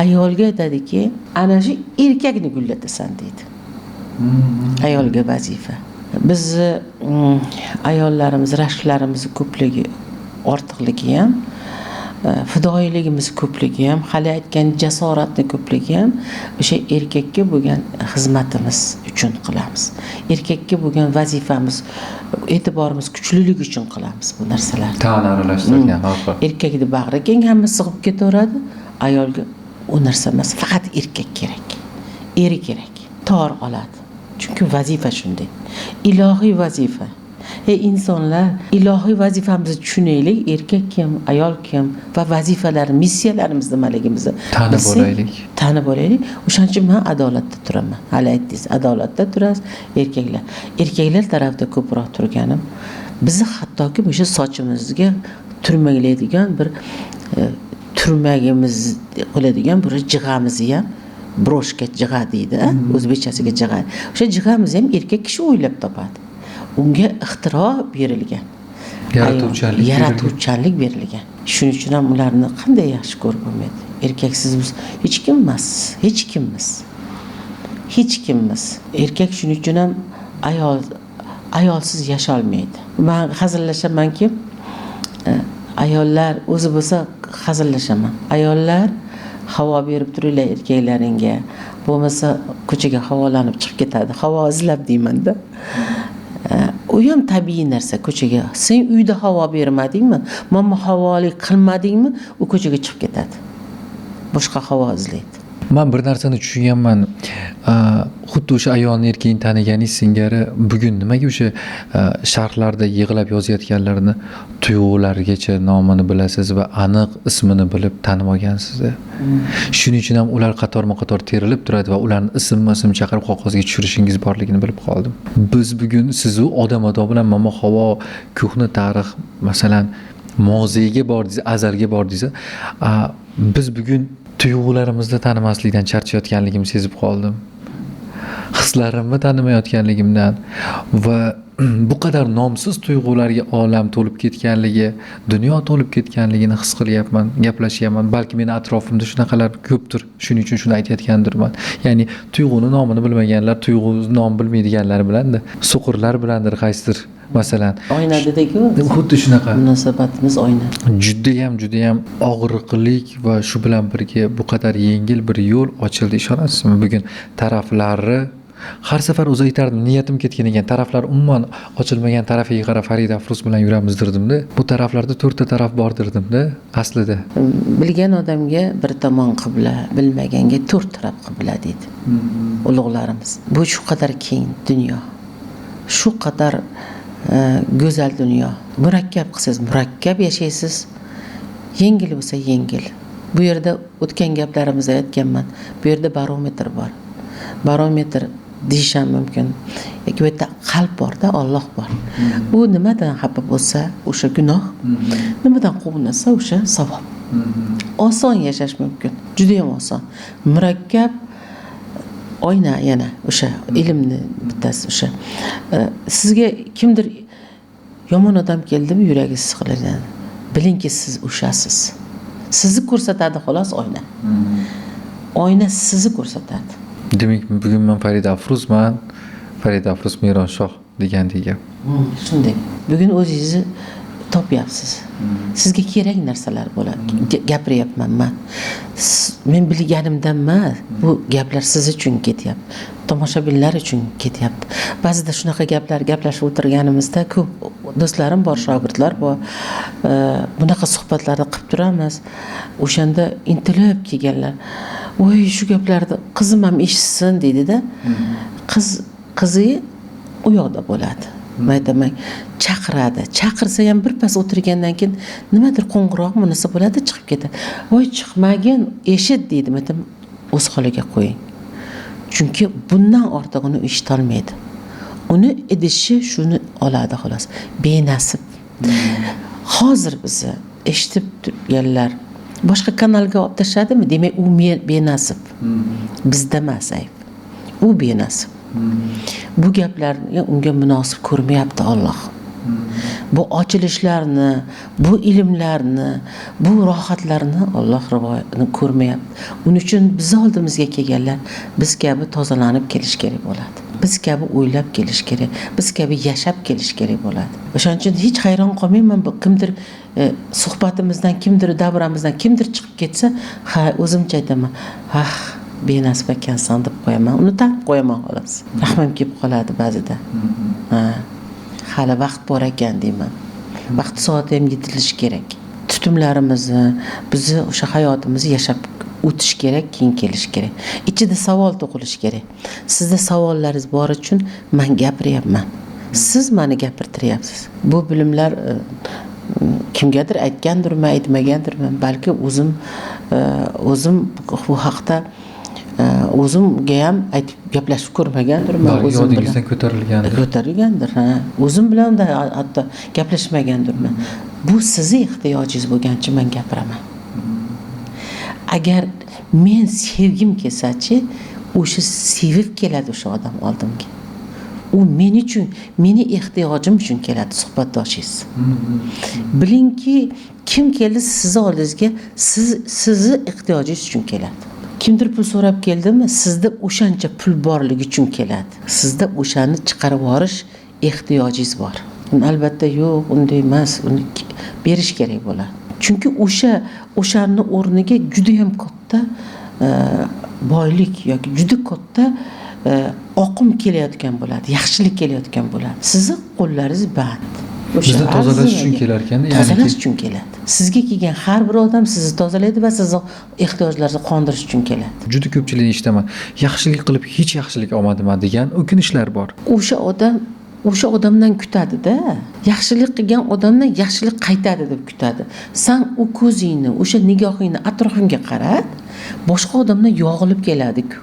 Ayolga aytadiki, ana shu erkakni gullatasan deydi. Ayolga vazifa. Biz ayollarimiz rashklarimiz ko'pligi, ortiqligi ham, fidoyiligimiz ko'pligi ham, hali aytgan jasoratni ko'pligi ham o'sha erkakka bo'lgan xizmatimiz uchun qilamiz. Erkakka bo'lgan vazifamiz, e'tiborimiz kuchliligi uchun qilamiz bu narsalarni. Ta'na aralashtirgan xalq. Erkakni bag'ri keng hamma sig'ib ketaveradi. Ayolga u narsa emas, faqat erkak kerak. Eri kerak. Tor oladi. Chunki vazifa shunday. Ilohiy vazifa. Insonlar, ilohiy vazifamizni tushunaylik, erkak kim, ayol kim va vazifalar, missiyalarimiz nimaligimizni tanib olaylik. O'shaning uchun men adolatda turaman. Hali aytdingiz, adolatda turasiz erkaklar. Erkaklar tarafida ko'proq turganim, bizni hattoki o'sha sochimizga turmaklaydigan bir turmagimiz qiladigan bir jig'amizni ham broshka jig'a deydi, o'zbekchasiga jig'a. O'sha jig'amizni ham erkak kishi o'ylab topadi. Unga ixtiro berilgan. Yaratuvchanlik berilgan. Shuning uchun ham ularni qanday yaxshi ko'rib bo'lmaydi. Erkaksiz biz hech kim emas. Hech kimmiz. Erkak shuning uchun ham ayolsiz yasha olmaydi. Men hazillashamanki, ayollar o'zi bo'lsa hazillashaman. Ayollar havo berib turinglar erkaklaringga. Bo'lmasa ko'chaga havolanib chiqib ketadi. Havo izlab deyman-da. U ham tabiiy narsa ko'chaga. Sen uyda havo bermadingmi? Mana havolik qilmadingmi? U ko'chaga chiqib ketadi. Boshqa havo izlaydi. Men bir narsani tushunganman. Xuddi o'sha ayolni erkakni taniganingiz singari bugun nimaga o'sha sharhlarda yig'lab yozayotganlarini tuyg'ulargacha nomini bilasiz va aniq ismini bilib tanib olgansiz. Shuning uchun ham ular qatorma-qator terilib turadi va ularni ism chaqirib qog'ozga tushirishingiz borligini bilib qoldim. Biz bugun siz-u odam-ado bilan Mama Havo ko'hna tarix, masalan, moziga bordingiz, azalga bordingiz. Biz bugun tuyg'ularimizni tanimaslikdan charchayotganligimni sezib qoldim. Hislarimni tanimayotganligimdan va bu qadar nomsiz tuyg'ularga olam to'lib ketganligi, dunyo to'lib ketganligini his qilyapman, gaplashyapman. Balki meni atrofimda shunaqalar ko'pdir. Shuning uchun shuni aytayotgandirman. Ya'ni tuyg'uni nomini bilmaganlar, tuyg'uni nom bilmaydiganlar bilanda, so'qirlar bilandir qaysidir Masalan, oyna dedik-ku. xuddi shunaqa. Munosabatimiz oyna. Judayam og'riqlik va shu bilan birga bu qadar yengil bir yo'l ochildi, ishonasizmi? Bugun taraflari har safar o'zi aytardim, niyatim ketgan ekan, taraflar umuman ochilmagan tarafiga qarab Farida Afruz bilan yuramiz dirdimda. Bu taraflarda 4 ta taraf bor dirdimda, aslida. Bilgan odamga bir tomon qibla, bilmaganga 4 taraf qibla deydi. Ulug'larimiz. Bu shu qadar keng dunyo. Shu qadar go'zal dunyo. Murakkab qilsiz, murakkab yashaysiz. Yengil bo'lsa yengil. Bu yerda o'tgan gaplarimizda aytganman. Bu yerda barometr bor. Barometr deyishim mumkin. Yoki bu yerda qalb borda, Alloh bor. U nimadan xafa bo'lsa, o'sha gunoh. Nimadan quvnasa, o'sha savob. Oson yashash mumkin. Juda ham oson. Murakkab oyna yana o'sha ilmni bittasi o'sha. Sizga kimdir yomon odam keldimi, yuragi siqiladi. Bilingki siz o'shasiz. Sizni ko'rsatadi xolos oyna. Oyna sizni ko'rsatadi. Demak, bugun men Farida Afruzman, Farida Afruz Mironshoh degandek gap. Shunday. Bugun o'zingizni topyapsiz. Sizga kerak narsalar bo'ladi. Gapiryapman men. Men bilganimdan emas, bu gaplar siz uchun ketyapti. Tomoshabinlar uchun ketyapti. Ba'zida shunaqa gaplar gaplashib o'tirganimizda ko'p do'stlarim bor, shogirdlar bor. Bunaqa suhbatlarni qilib turamiz. O'shanda intilib kelganlar. Voy, shu gaplarni qizim ham eshitsin deydi-da. Qizi u yoqda bo'ladi. Aytaman, chaqiradi. Chaqirsa ham birpas o'tirgandan keyin nimadir qo'ng'iroq bunisi bo'ladi, chiqib ketadi. Voy, chiqmagin, eshit deydi. Aytaman, o'z holiga qo'ying. Chunki bundan ortig'ini eshita olmaydi. Uni idishi shuni oladi xolos. Benasib. Hozir bizni eshitib turganlar boshqa kanalga olib tashladimi? Demak, u benasib. Bizda emas ayb. U benasib. Bu gaplarni unga munosib ko'rmayapti Alloh. Bu ochilishlarni, bu ilmlarni, bu rohatlarni Alloh rivoyatini ko'rmayapti. Uning uchun biz oldimizga kelganlar biz kabi tozalanib kelish kerak bo'ladi. Biz kabi o'ylab kelish kerak. Biz kabi yashab kelish kerak bo'ladi. O'shaning uchun hech hayron qolmayman, kimdir suhbatimizdan, kimdir davramizdan kimdir chiqib ketsa, ha, o'zimcha aytaman, benasib ekansan deb qo'yaman. Uni tanib qo'yaman xolos. Rahmim kelib qoladi ba'zida. Hali vaqt bor ekan deyman. Vaqt soati ham yetilishi kerak. Tutumlarimizni, bizni o'sha hayotimizni yashab o'tish kerak, keyin kelish kerak. Ichida savol tug'ilishi kerak. Sizda savollaringiz bor uchun men gapiryapman. Siz meni gapirtiryapsiz. Bu bilimlar kimgadir aytgandirman, aytmagandirman, balki o'zim bu haqda o'zimga ham aytib gaplashib ko'rmagandirman, o'zim bilan ko'tarilgandir. O'zim bilan da hatto gaplashmagandirman. Bu sizning ehtiyojingiz bo'lgancha men gapiraman. Agar men sevgim kelsa-chi, o'sha sevib keladi o'sha odam oldimga. U men uchun, meni ehtiyojim uchun keladi suhbatdoshingiz. Bilingki, kim keldi sizni oldingizga, sizni ehtiyojingiz uchun keladi. Kimdir pul so'rab keldimi, sizda o'shancha pul borligi uchun keladi. Sizda o'shani chiqarib yuborish ehtiyojingiz bor. Albatta yo'q, unday emas, uni berish kerak bo'ladi. Chunki o'shani o'rniga juda ham katta boylik yoki juda katta oqim kelayotgan bo'ladi, yaxshilik kelayotgan bo'ladi. Sizning qo'llaringiz band. Bizni tozalash uchun kelar ekan, ya'ni tozalash uchun keladi. Sizga kelgan har bir odam sizni tozalaydi va sizning ehtiyojlaringizni qondirish uchun keladi. Juda ko'pchilik eshitaman. Yaxshilik qilib hech yaxshilik olmadimi degan o'kinishlar bor. O'sha odamdan kutadi-da. Yaxshilik qilgan odamdan yaxshilik qaytadi deb kutadi. Sen u ko'zingni, o'sha nigohingni atrofingga qarat, boshqa odamdan yog'ilib keladi-ku.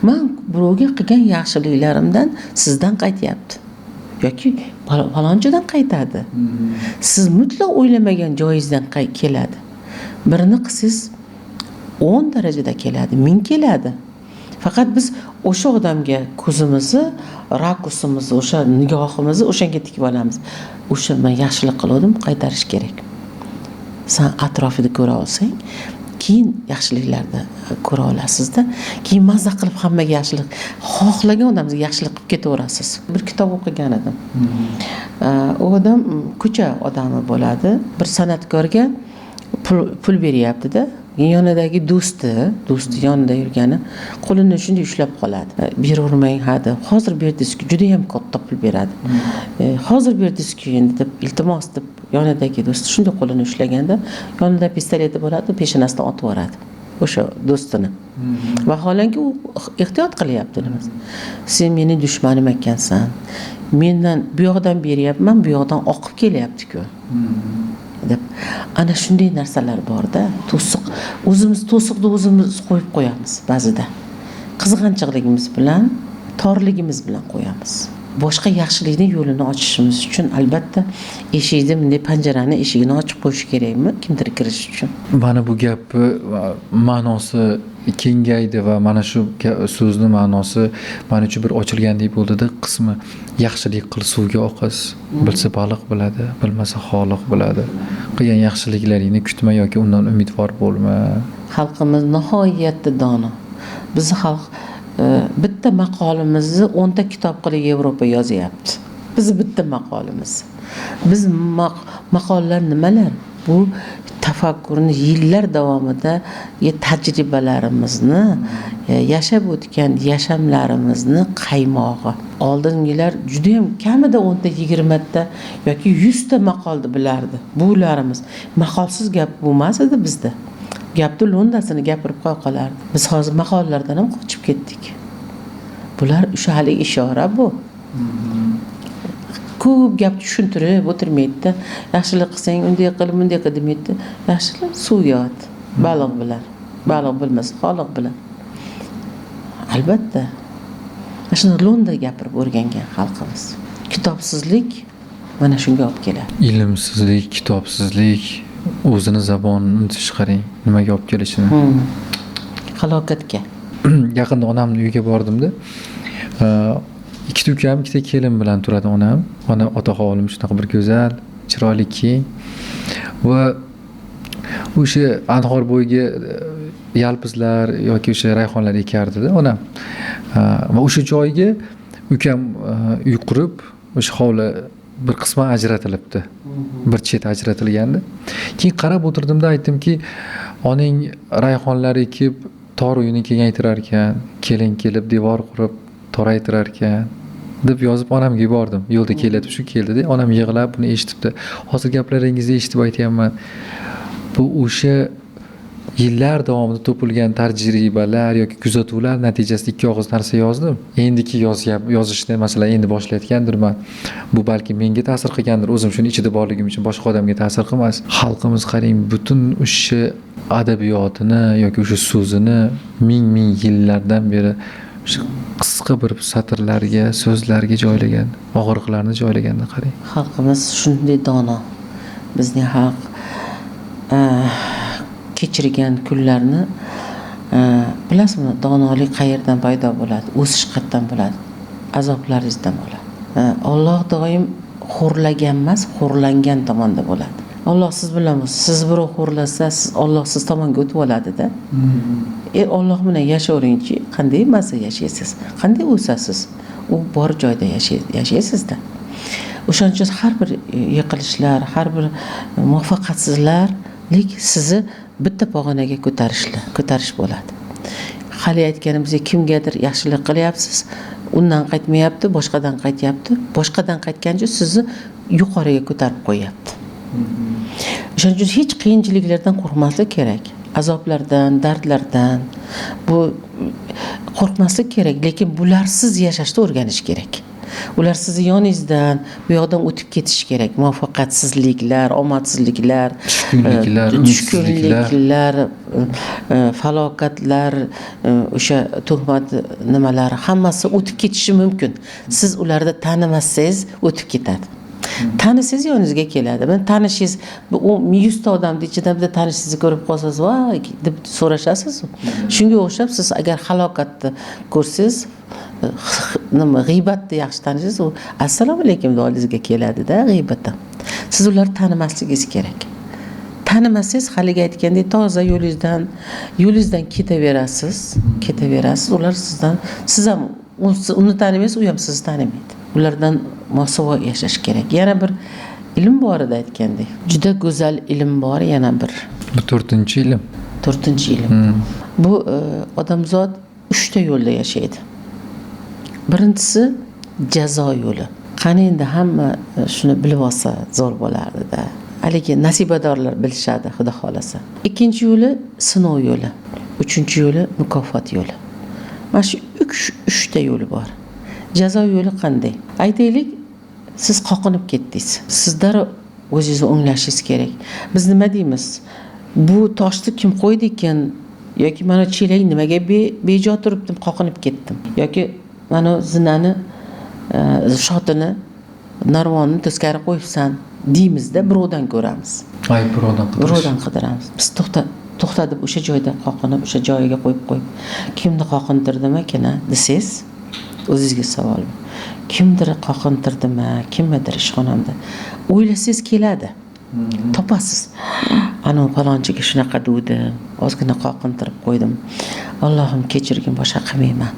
Men birovga qilgan yaxshiliklarimdan sizdan qaytyapti. Yoki falonchadan qaytadi. Siz mutlaq o'ylamagan joyingizdan keladi. Birini qilsangiz 10 darajada keladi, 1000 keladi. Faqat biz o'sha odamga ko'zimizni, rakusimizni, o'sha nigohimizni o'shanga tikib olamiz. O'sha men yaxshilik qildim, qaytarish kerak. Sen atrofida ko'ra olsang, keyin yaxshiliklarni ko'ra olasizda. Keyin mazza qilib hammaga yaxshilik, xohlagan odamga yaxshilik qilib ketaverasiz. Bir kitob o'qigan edim. U odam ko'cha odami bo'ladi. Bir san'atkorga pul beryapti-da. Yonidagi do'sti yonida yurgani qo'lini shunday ushlab qoladi. Beravermang ha deb. Hozir berdingiz-ku, juda ham katta pul beradi. Hozir berdingiz-ku endi deb iltimos deb yonidagi do'sti shunday qo'lini ushlaganda, yonida pistoleti bo'ladi, peshonasidan otib yuboradi o'sha do'stini. Vaholanki u ehtiyot qilyapti emas. Sen mening dushmanim ekansan. Mendan bu yoqdan beryapman, bu yoqdan oqib kelyapti-ku. deb ana shunday narsalar borda, to'siq to'siqni o'zimiz qo'yib qo'yamiz ba'zida. Qizg'anchiqligimiz bilan, torligimiz bilan qo'yamiz. Boshqa yaxshilikning yo'lini ochishimiz uchun albatta eshikni, bunday panjarani eshigini ochib qo'yish kerakmi kimdir kirish uchun? Mana bu gapni ma'nosi kengaydi va mana shu so'zni ma'nosi men uchun bir ochilgandek bo'ldida. Qismi yaxshilik qil suvga oqiz, bilsa baliq biladi, bilmasa xoliq biladi. Qilgan yaxshiliklaringni kutma yoki undan umidvor bo'lma. Xalqimiz nihoyatda dono. Bizni xalq bitta maqolimizni 10 ta kitob qilib Yevropa yozyapti. Biz bitta maqolimiz. Biz maqollar nimalar? Bu tafakkurni yillar davomida tajribalarimizni, yashab o'tgan yashamlarimizni qaymog'i. Oldingilar juda ham kamida 10 ta, 20 ta yoki 100 ta maqolni bilardi. Bularimiz maqolsiz gap bo'lmas edi bizda. Gapni lo'ndasini gapirib qo'yardi. Biz hozir maqollardan ham qochib ketdik. Bular o'sha hali ishora bu. Ko'p gap tushuntirib o'tirmaydi. Yaxshilik qilsang unday qil, bunday qil demaydi. Yaxshilik suvga ot, baliq bilan. Baliq bilmasa xoliq bilan. Albatta. Shuni lo'nda gapirib o'rgangan xalqimiz. Kitobsizlik mana shunga olib keladi. Ilmsizlik, kitobsizlik, o'zini zabonini unutish qarang, nimaga olib kelishini. Halokatga. Yaqinda onamning uyiga bordimda. Ikkita ukam, ikkita kelin bilan turadi onam. Ona ota-o'g'lim shunaqa bir go'zal, chiroyli kiyim va o'sha anhor bo'yiga yalpizlar yoki o'sha rayhonlar ekardi-da onam. Va o'sha joyga ukam uy qurib, o'sha hovli bir qismi ajratilibdi. Bir chet ajratilgandi. Keyin qarab o'tirdimda aytdimki, oning rayhonlar ekib tor uyini kengaytirar ekan, kelin kelib devor qurib toraytirar ekan deb yozib onamga yubordim. Yo'lda keladi, shu keldi-da, onam yig'lab buni eshitibdi. Hozir gaplaringizni eshitib aytayapman. Bu o'sha yillar davomida to'pilgan tajribalar yoki kuzatuvlar natijasida ikki og'iz narsa yozdim. Endiki yozishni masalan endi boshlayotgandirman. Bu balki menga ta'sir qilgandir. O'zim shuni ichida borligim uchun boshqa odamga ta'sir qilmas. Xalqimiz qarang, butun o'sha adabiyotini yoki o'sha so'zini ming yillardan beri o'sha qisqa bir satrlarga, so'zlarga joylagan, og'riqlarni joylaganda qarang. Xalqimiz shunday dono. Bizning xalq kechirgan kunlarni bilasizmi, donolik qayerdan paydo bo'ladi? O'sish qayerdan bo'ladi? Azoblaringizdan bo'ladi. Alloh doim xo'rlagan emas, xo'rlangan tomonda bo'ladi. Alloh siz bilan bo'lsa, siz birov xo'rlasa, Alloh siz tomonga o'tib oladi-da. Alloh bilan yashayveringchi, qanday mazza yashaysiz, qanday o'sasiz, u bor joyda yashaysiz-da. O'shaning uchun har bir yiqilishlar, har bir muvaffaqiyatsizlik sizni bitta pog'onaga ko'tarish bo'ladi. Hali aytganimizga kimgadir yaxshilik qilyapsiz, undan qaytmayapti, boshqadan qaytyapti. Boshqadan qaytgancha sizni yuqoriga ko'tarib qo'yapti. O'shaning uchun hech qiyinchiliklardan qo'rqmaslik kerak. Azoblardan, dardlardan bu qo'rqmaslik kerak, lekin bularsiz yashashni o'rganish kerak. Ular sizni yoningizdan bu yoqdan o'tib ketishi kerak. Muvaffaqiyatsizliklar, omadsizliklar, tushkunliklar, falokatlar, o'sha tuhmat nimalari hammasi o'tib ketishi mumkin. Siz ularda tanimasangiz o'tib ketadi. Tanisangiz yoningizga keladi. Men tanishingiz, bu 100 ta odamning ichidan bitta tanishingizni ko'rib qolsangiz, "Voy" deb so'rashasiz. Shunga o'xshab siz agar halokatni ko'rsangiz, g'iybatni yaxshi tanishsiz, u assalomu alaykum deb oldingizga keladi-da g'iybatda. Siz ularni tanimasligingiz kerak. tanimasangiz haligi aytgandek toza yo'lingizdan ketaverasiz. Ular siz ham uni tanimaysiz, u ham sizni tanimaydi. Ulardan mosuvo yashash kerak. Yana bir ilm bor edi aytgandek. Juda go'zal ilm bor yana bir. Bu 4-ilm. 4-ilm. Bu odamzod 3 ta yo'lda yashaydi. Birinchisi jazo yo'li. Qani endi hamma shuni bilib olsa zo'r bo'lardi-da. Haligi nasibadorlar bilishadi, xudo xolasa. Ikkinchi yo'li sinov yo'li. Uchinchi yo'li mukofot yo'li. Mana shu 3 ta yo'li bor. Jazo yo'li qanday? Aytaylik, siz qoqinib ketdingiz. Sizlar o'zingizni o'nglashingiz kerak. Biz nima deymiz? Bu toshni kim qo'ydi ekan? Yoki mana chelak nimaga bejo turibdim, qoqinib ketdim. Yoki mana zinani shotini narvonni teskari qo'yibsan deymizda, birovdan ko'ramiz. Birovdan qidiramiz. Biz to'xtatib o'sha joyda qoqinib, o'sha joyiga qo'yib kimni qoqintirdim ekan desangiz, o'zingizga savol. Kimdir qoqintirdimi, kimdir ishxonamda o'ylasangiz keladi. Topasiz. Ana palonchiga shunaqa degdim, ozgina qoqintirib qo'ydim. Allohim kechirgin, boshqa qilmayman.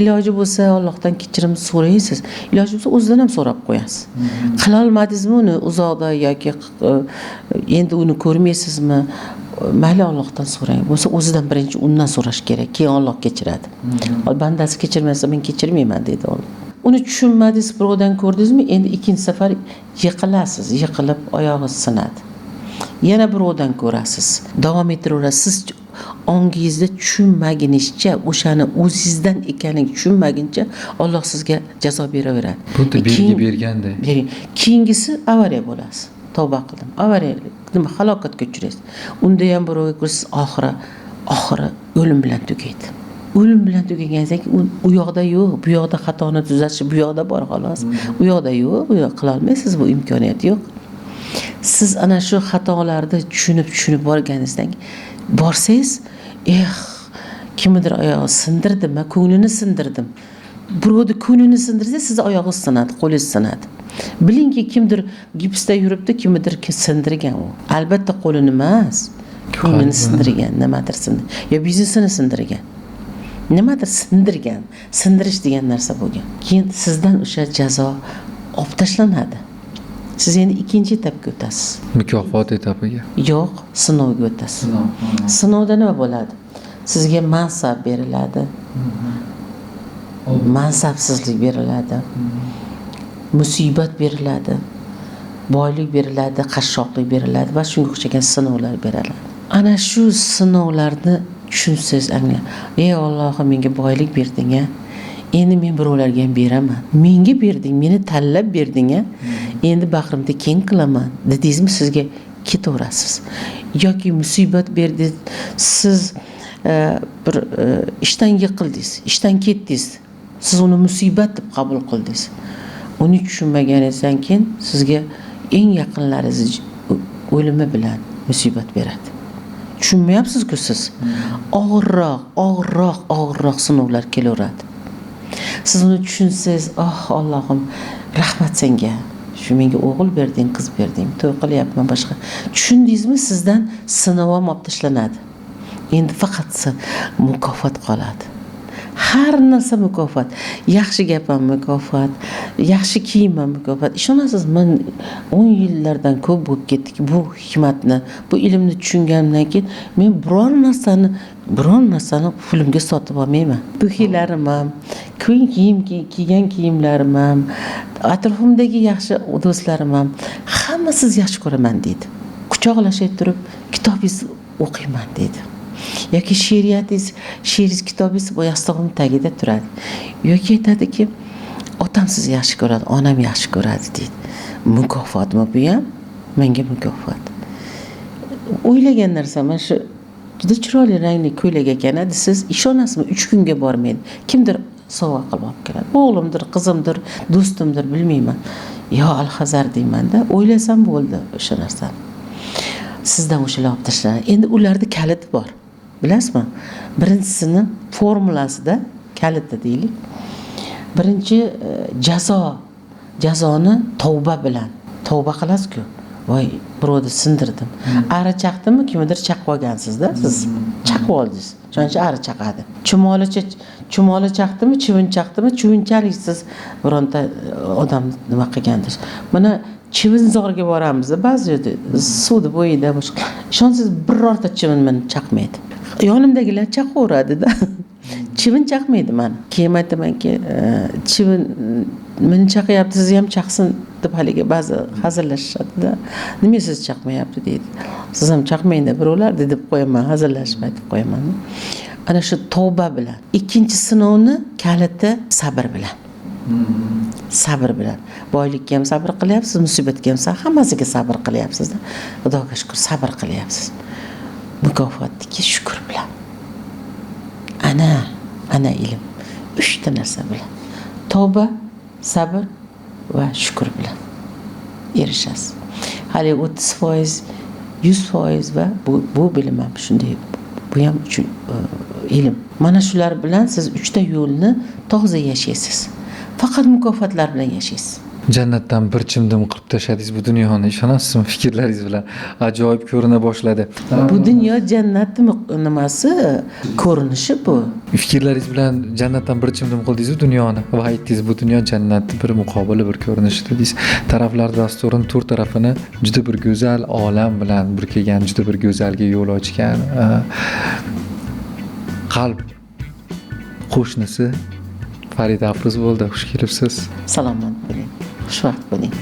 Iloji bo'lsa Allohdan kechirim so'raysiz. Iloji bo'lsa o'zidan ham so'rab qo'yasiz. Qila olmadingizmi uni uzoqda yoki endi uni ko'rmaysizmi? Mayli Allohdan so'rang. Bo'lsa o'zidan birinchi undan so'rash kerak, keyin Alloh kechiradi. Bandasi kechirmasa men kechirmayman dedi Alloh. Uni tushunmadingiz, birovdan ko'rdingizmi? Endi ikkinchi safar yiqilasiz, yiqilib oyog'ingiz sinadi. Yana birovdan ko'rasiz. Davom ettiraverasiz. Ongingizda tushunmagunizcha, o'shani o'zingizdan ekanini tushunmaguncha Alloh sizga jazo beraveradi. Xuddi belgi berganday. Keyingisi avariya bo'lasiz. Tavba qildim. Avariya, nima halokatga uchraysiz. Unda ham birovga ko'rsiz, oxiri o'lim bilan tugaydi. O'lim bilan tugagandan keyin u yoqda yo'q, bu yoqda xatoni tuzatish bu yoqda bor xolos. U yoqda yo'q, bu yoqda qila olmaysiz, bu imkoniyat yo'q. Siz ana shu xatolarni tushunib borganingizdan borsangiz, kimdir oyog'i sindirdim, ko'nglini sindirdim. Birovni ko'nglini sindirsa, sizni oyog'ingiz sinadi, qo'lingiz sinadi. Bilingki, kimdir gipsda yuribdi, kimdir sindirgan u. Albatta qo'lini emas, ko'nglini sindirgan, nimadir sindirgan. Yo biznesini sindirgan. Nimadir sindirgan. Sindirish degan narsa bo'lgan. Keyin sizdan o'sha jazo olib tashlanadi. Siz endi ikkinchi etapga o'tasiz. Mukofot etapiga. Yo'q, sinovga o'tasiz. Sinovda nima bo'ladi? Sizga mansab beriladi. Mansabsizlik beriladi. Musibat beriladi. Boylik beriladi, qashshoqlik beriladi va shunga o'xshagan sinovlar beriladi. Ana shu sinovlarni tushunsiz, anglang. Ey Allohim, menga boylik berding-a. Endi men birovlarga ham beraman. Menga berding, meni tanlab berding-a. Endi bag'rimda keng qilaman dedingizmi, sizga ketaverasiz. Yoki musibat berdi, siz bir ishdan yiqildingiz, ishdan ketdingiz. Siz uni musibat deb qabul qildingiz. Uni tushunmaganingizdan keyin sizga eng yaqinlaringiz o'limi bilan musibat beradi. Tushunmayapsiz-ku siz. Og'irroq sinovlar kelaveradi. Siz uni tushunsangiz, Allohim, rahmat senga. Shu menga o'g'il berding, qiz berding, to'y qilyapman boshqa. Tushundingizmi, sizdan sinov ham olib tashlanadi. Endi faqat mukofot qoladi. Har narsa mukofot. Yaxshi gap ham mukofot, yaxshi kiyim ham mukofot. Ishonasiz, men 10 yillardan ko'p bo'lib ketdik bu hikmatni, bu ilmni tushunganimdan keyin men biror narsani pulimga sotib olmayman. Bu hilarim ham, kiygan kiyimlarim ham, atrofimdagi yaxshi do'stlarim ham hammasiz yaxshi ko'raman deydi. Quchoqlashay turib kitobingizni o'qiyman deydi. Yoki she'ringiz kitobingiz bu yastog'im tagida turadi. Yoki aytadiki, otam sizni yaxshi ko'radi, onam yaxshi ko'radi deydi. Mukofotmi bu ham? Menga mukofot. O'ylagan narsa mana shu juda chiroyli rangli ko'ylak ekan, siz ishonasizmi, 3 kunga bormaydi. Kimdir sovg'a qilib olib keladi. O'g'limdir, qizimdir, do'stimdir, bilmayman. Yo alhazar deyman-da, o'ylasam bo'ldi o'sha narsani. Sizdan o'shalar olib tashlanadi. Endi ularda kaliti bor. Bilasizmi? Birinchisini formulasida kaliti deylik. Birinchi jazoni tavba bilan. Tavba qilasiz-ku. voy birovni sindirdim. Ari chaqdimi, kimnidir chaqib olgansizda siz. Chaqib oldingiz. Shuning uchun ari chaqadi. Chumoli chaqdimi, chivin chaqdimi, chuvunchalik siz bironta odam nima qilgandir. Mana chivinzorga boramiz, ba'zi yerda suvni bo'yida boshqa. Ishonsiz birorta chivin meni chaqmaydi. Yonimdagilar chaqaveradi-da. Chivin chaqmaydi meni. Keyin aytamanki, chivin meni chaqayapti, siz ham chaqsin deb haliga ba'zi hazillashishadi-da. Nima siz chaqmayapti deydi. Siz ham chaqmangda birovlar deb qo'yaman, hazillashib aytib qo'yaman. Ana shu tavba bilan. Ikkinchi sinovni kaliti sabr bilan. Sabr bilan. Boylikka ham sabr qilyapsiz, musibatga ham hammasiga sabr qilyapsiz-da. Xudoga shukr, sabr qilyapsiz. Mukofotga shukr bilan. Ana ilm. 3 ta narsa bilan. Tavba, sabr va shukr bilan erishasiz. Hali 30%, 100% va bu bilim ham shunday. Bu ham ilm. Mana shular bilan siz 3 ta yo'lni toza yashaysiz. Faqat mukofotlar bilan yashaysiz. Jannatdan bir chimdim qilib tashladingiz bu dunyoni. Ishonasizmi? Fikrlaringiz bilan ajoyib ko'rina boshladi. Bu dunyo jannatmi nimasi? Ko'rinishi bu. Fikrlaringiz bilan jannatdan bir chimdim qildingiz bu dunyoni va aytdingiz bu dunyo jannatning bir muqobili bir ko'rinishi dedingiz. Taraflar dasturini to'rt tarafini juda bir go'zal olam bilan burkagan, juda bir go'zalga yo'l ochgan qalb qo'shnisi Farida Afruz bo'ldi. Xush kelibsiz. Salomat bo'ling. Xushvaqt bo'ling.